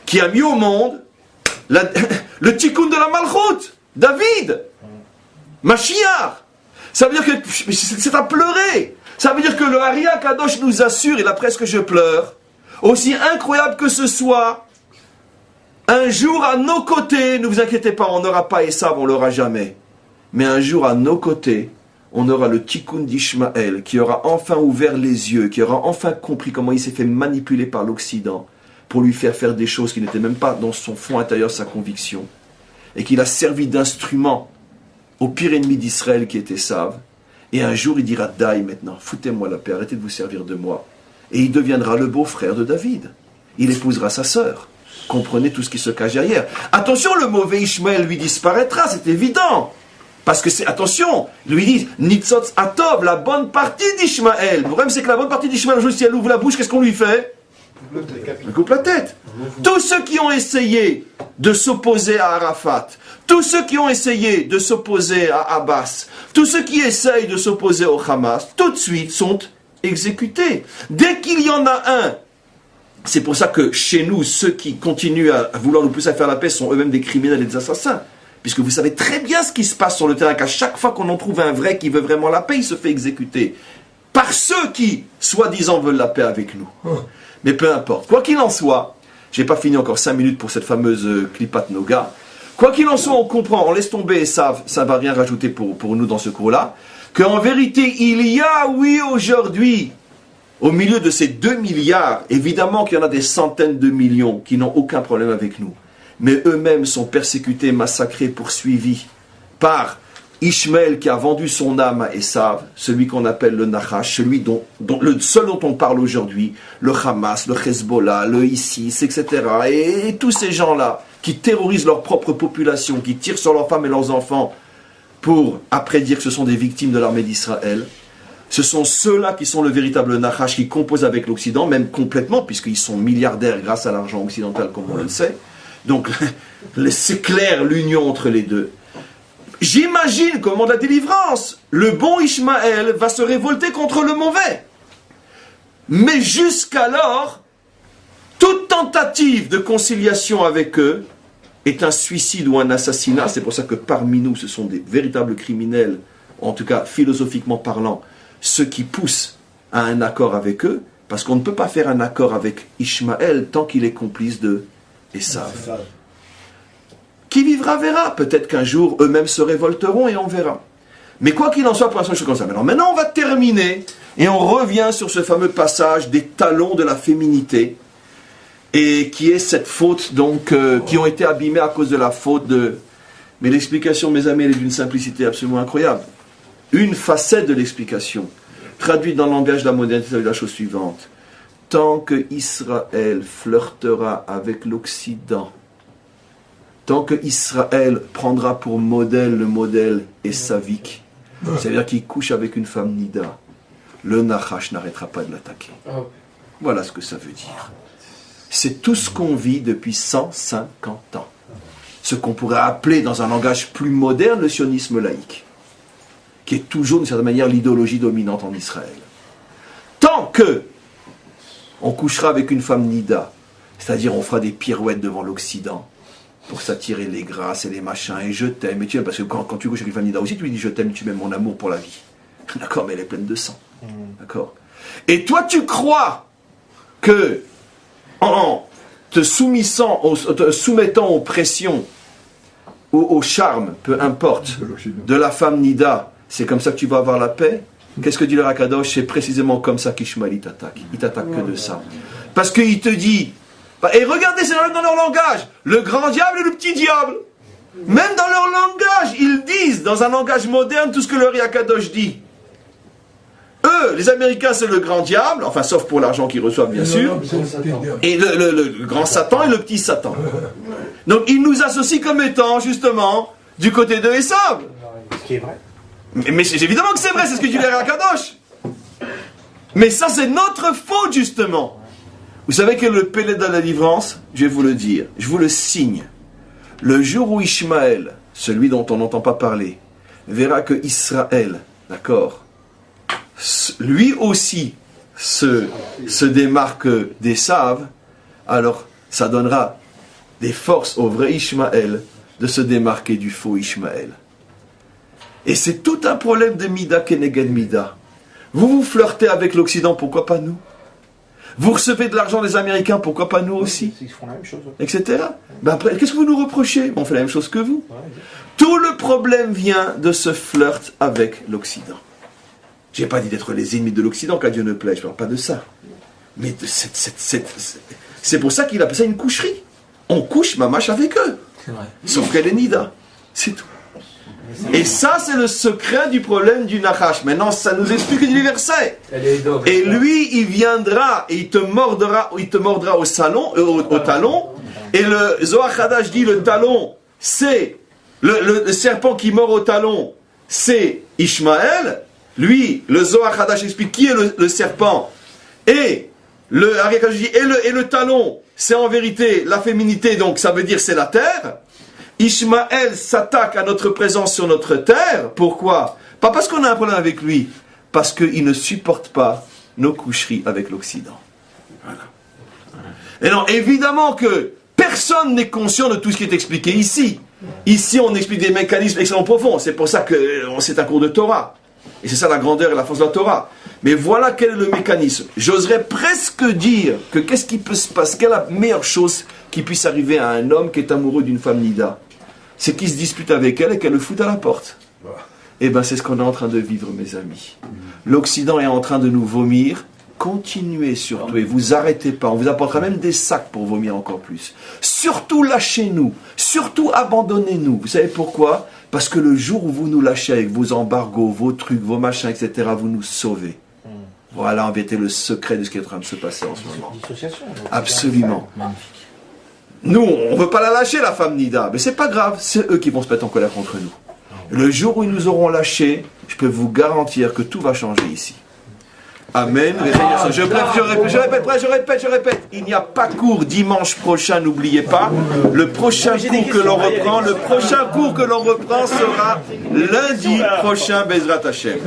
Speaker 1: qui a mis au monde le tikkun de la Malchut, David, Mashiach. Ça veut dire que c'est à pleurer. Ça veut dire que le Ari Akadosh nous assure, et là presque je pleure, aussi incroyable que ce soit, un jour à nos côtés, ne vous inquiétez pas, on n'aura pas Esav, on l'aura jamais. Mais un jour à nos côtés, on aura le tikkun d'Ishmaël qui aura enfin ouvert les yeux, qui aura enfin compris comment il s'est fait manipuler par l'Occident pour lui faire des choses qui n'étaient même pas dans son fond intérieur, sa conviction. Et qu'il a servi d'instrument au pire ennemi d'Israël qui était Esav. Et un jour il dira, Daï maintenant, foutez-moi la paix, arrêtez de vous servir de moi. Et il deviendra le beau-frère de David. Il épousera sa sœur. Comprenez tout ce qui se cache derrière. Attention, le mauvais Ishmaël lui disparaîtra, c'est évident. Parce que c'est, attention, lui dit, Nitzotz Atov, la bonne partie d'Ishmaël. Le problème, c'est que la bonne partie d'Ishmaël, si elle ouvre la bouche, qu'est-ce qu'on lui fait? On coupe la tête. Tous ceux qui ont essayé de s'opposer à Arafat, tous ceux qui ont essayé de s'opposer à Abbas, tous ceux qui essayent de s'opposer au Hamas, tout de suite sont exécutés. Dès qu'il y en a un, c'est pour ça que chez nous, ceux qui continuent à vouloir nous pousser à faire la paix sont eux-mêmes des criminels et des assassins. Puisque vous savez très bien ce qui se passe sur le terrain, qu'à chaque fois qu'on en trouve un vrai qui veut vraiment la paix, il se fait exécuter. Par ceux qui, soi-disant, veulent la paix avec nous. Mais peu importe. Quoi qu'il en soit, j'ai pas fini encore 5 minutes pour cette fameuse Klipat Noga. Quoi qu'il en soit, on comprend, on laisse tomber, ça ne va rien rajouter pour nous dans ce cours-là, qu'en vérité, il y a, oui, aujourd'hui, au milieu de ces 2 milliards, évidemment qu'il y en a des centaines de millions qui n'ont aucun problème avec nous, mais eux-mêmes sont persécutés, massacrés, poursuivis par Ishmaël qui a vendu son âme à Esav, celui qu'on appelle le Nachash, celui le seul dont on parle aujourd'hui, le Hamas, le Hezbollah, le ISIS, etc. Et tous ces gens-là qui terrorisent leur propre population, qui tirent sur leurs femmes et leurs enfants pour après dire que ce sont des victimes de l'armée d'Israël. Ce sont ceux-là qui sont le véritable Nachash, qui composent avec l'Occident, même complètement, puisqu'ils sont milliardaires grâce à l'argent occidental, comme on le sait. Donc, c'est clair l'union entre les deux. J'imagine qu'au moment de la délivrance, le bon Ishmaël va se révolter contre le mauvais. Mais jusqu'alors, toute tentative de conciliation avec eux est un suicide ou un assassinat. C'est pour ça que parmi nous, ce sont des véritables criminels, en tout cas philosophiquement parlant, ceux qui poussent à un accord avec eux, parce qu'on ne peut pas faire un accord avec Ishmaël tant qu'il est complice de Esav. Qui vivra verra. Peut-être qu'un jour, eux-mêmes se révolteront et on verra. Mais quoi qu'il en soit, pour l'instant, je suis comme ça. Maintenant, on va terminer et on revient sur ce fameux passage des talons de la féminité et qui est cette faute, donc, qui ont été abîmés à cause de la faute de... Mais l'explication, mes amis, elle est d'une simplicité absolument incroyable. Une facette de l'explication, traduite dans le langage de la modernité, c'est la chose suivante. Tant que Israël flirtera avec l'Occident, tant que Israël prendra pour modèle le modèle esavique, c'est-à-dire qu'il couche avec une femme nida, le Nachash n'arrêtera pas de l'attaquer. Voilà ce que ça veut dire. C'est tout ce qu'on vit depuis 150 ans. Ce qu'on pourrait appeler dans un langage plus moderne le sionisme laïque, qui est toujours d'une certaine manière l'idéologie dominante en Israël. Tant que on couchera avec une femme nida, c'est-à-dire on fera des pirouettes devant l'Occident, pour s'attirer les grâces et les machins, et je t'aime, et tu aimes, parce que quand tu couches avec une femme nida aussi, tu lui dis je t'aime, tu m'aimes mon amour pour la vie. D'accord, mais elle est pleine de sang. D'accord. Et toi tu crois que en te soumettant aux pressions, au charme, peu importe, de la femme nida, c'est comme ça que tu vas avoir la paix? Qu'est-ce que dit le Rakadosh? C'est précisément comme ça qu'Ishmaël il t'attaque. Il t'attaque que de ça. Parce qu'il te dit, et regardez, c'est dans leur langage, le grand diable et le petit diable. Même dans leur langage, ils disent, dans un langage moderne, tout ce que le Rakadosh dit. Eux, les Américains, c'est le grand diable, enfin, sauf pour l'argent qu'ils reçoivent, bien sûr. Et le grand Satan et le petit Satan. Donc, ils nous associent comme étant, justement, du côté de Esav.
Speaker 3: Ce qui est vrai.
Speaker 1: Mais c'est évidemment que c'est vrai, c'est ce que dit le Rakadosh. Mais ça, c'est notre faute, justement. Vous savez que le Pélé de la délivrance, je vais vous le dire, je vous le signe. Le jour où Ishmaël, celui dont on n'entend pas parler, verra que Israël, d'accord, lui aussi se démarque d'Esav, alors ça donnera des forces au vrai Ishmaël de se démarquer du faux Ishmaël. Et c'est tout un problème de Mida Keneged Mida. Vous flirtez avec l'Occident, pourquoi pas nous? Vous recevez de l'argent des Américains, pourquoi pas nous aussi?
Speaker 3: Ils font la même chose.
Speaker 1: Etc. Ben après, qu'est-ce que vous nous reprochez? On fait la même chose que vous. Tout le problème vient de ce flirt avec l'Occident. Je n'ai pas dit d'être les ennemis de l'Occident, qu'à Dieu ne plaît, je ne parle pas de ça. Mais c'est pour ça qu'il appelle ça une coucherie. On couche mamache avec eux.
Speaker 3: C'est vrai.
Speaker 1: Sauf qu'elle est nida. C'est tout. Et ça, c'est le secret du problème du Nachash. Maintenant, ça nous explique du verset. Et lui, il viendra et il te mordra au talon. Et le Zohar Hadash dit le talon, c'est le serpent qui mord au talon, c'est Ishmaël. Lui, le Zohar Hadash explique qui est le serpent. Et le Ari Hadash dit et le talon, c'est en vérité la féminité, donc ça veut dire c'est la terre. Ishmaël s'attaque à notre présence sur notre terre. Pourquoi? Pas parce qu'on a un problème avec lui, parce qu'il ne supporte pas nos coucheries avec l'Occident. Voilà. Et non, évidemment que personne n'est conscient de tout ce qui est expliqué ici. Ici, on explique des mécanismes extrêmement profonds. C'est pour ça que c'est un cours de Torah. Et c'est ça la grandeur et la force de la Torah. Mais voilà quel est le mécanisme. J'oserais presque dire que qu'est-ce qui peut se passer? Quelle est la meilleure chose qui puisse arriver à un homme qui est amoureux d'une femme nida? c'est qu'ils se disputent avec elle et qu'elle le fout à la porte. Et bien c'est ce qu'on est en train de vivre, mes amis. L'Occident est en train de nous vomir. Continuez surtout et vous arrêtez pas. On vous apportera même des sacs pour vomir encore plus. Surtout lâchez-nous. Surtout abandonnez-nous. Vous savez pourquoi? Parce que le jour où vous nous lâchez avec vos embargos, vos trucs, vos machins, etc., vous nous sauvez. Voilà en vérité le secret de ce qui est en train de se passer en ce moment. Absolument. Nous, on ne veut pas la lâcher, la femme Nida. Mais c'est pas grave, c'est eux qui vont se mettre en colère contre nous. Le jour où ils nous auront lâchés, je peux vous garantir que tout va changer ici. Amen. Je répète. Il n'y a pas cours dimanche prochain, n'oubliez pas. Le prochain cours que l'on reprend sera lundi prochain, Bezrat Hashem.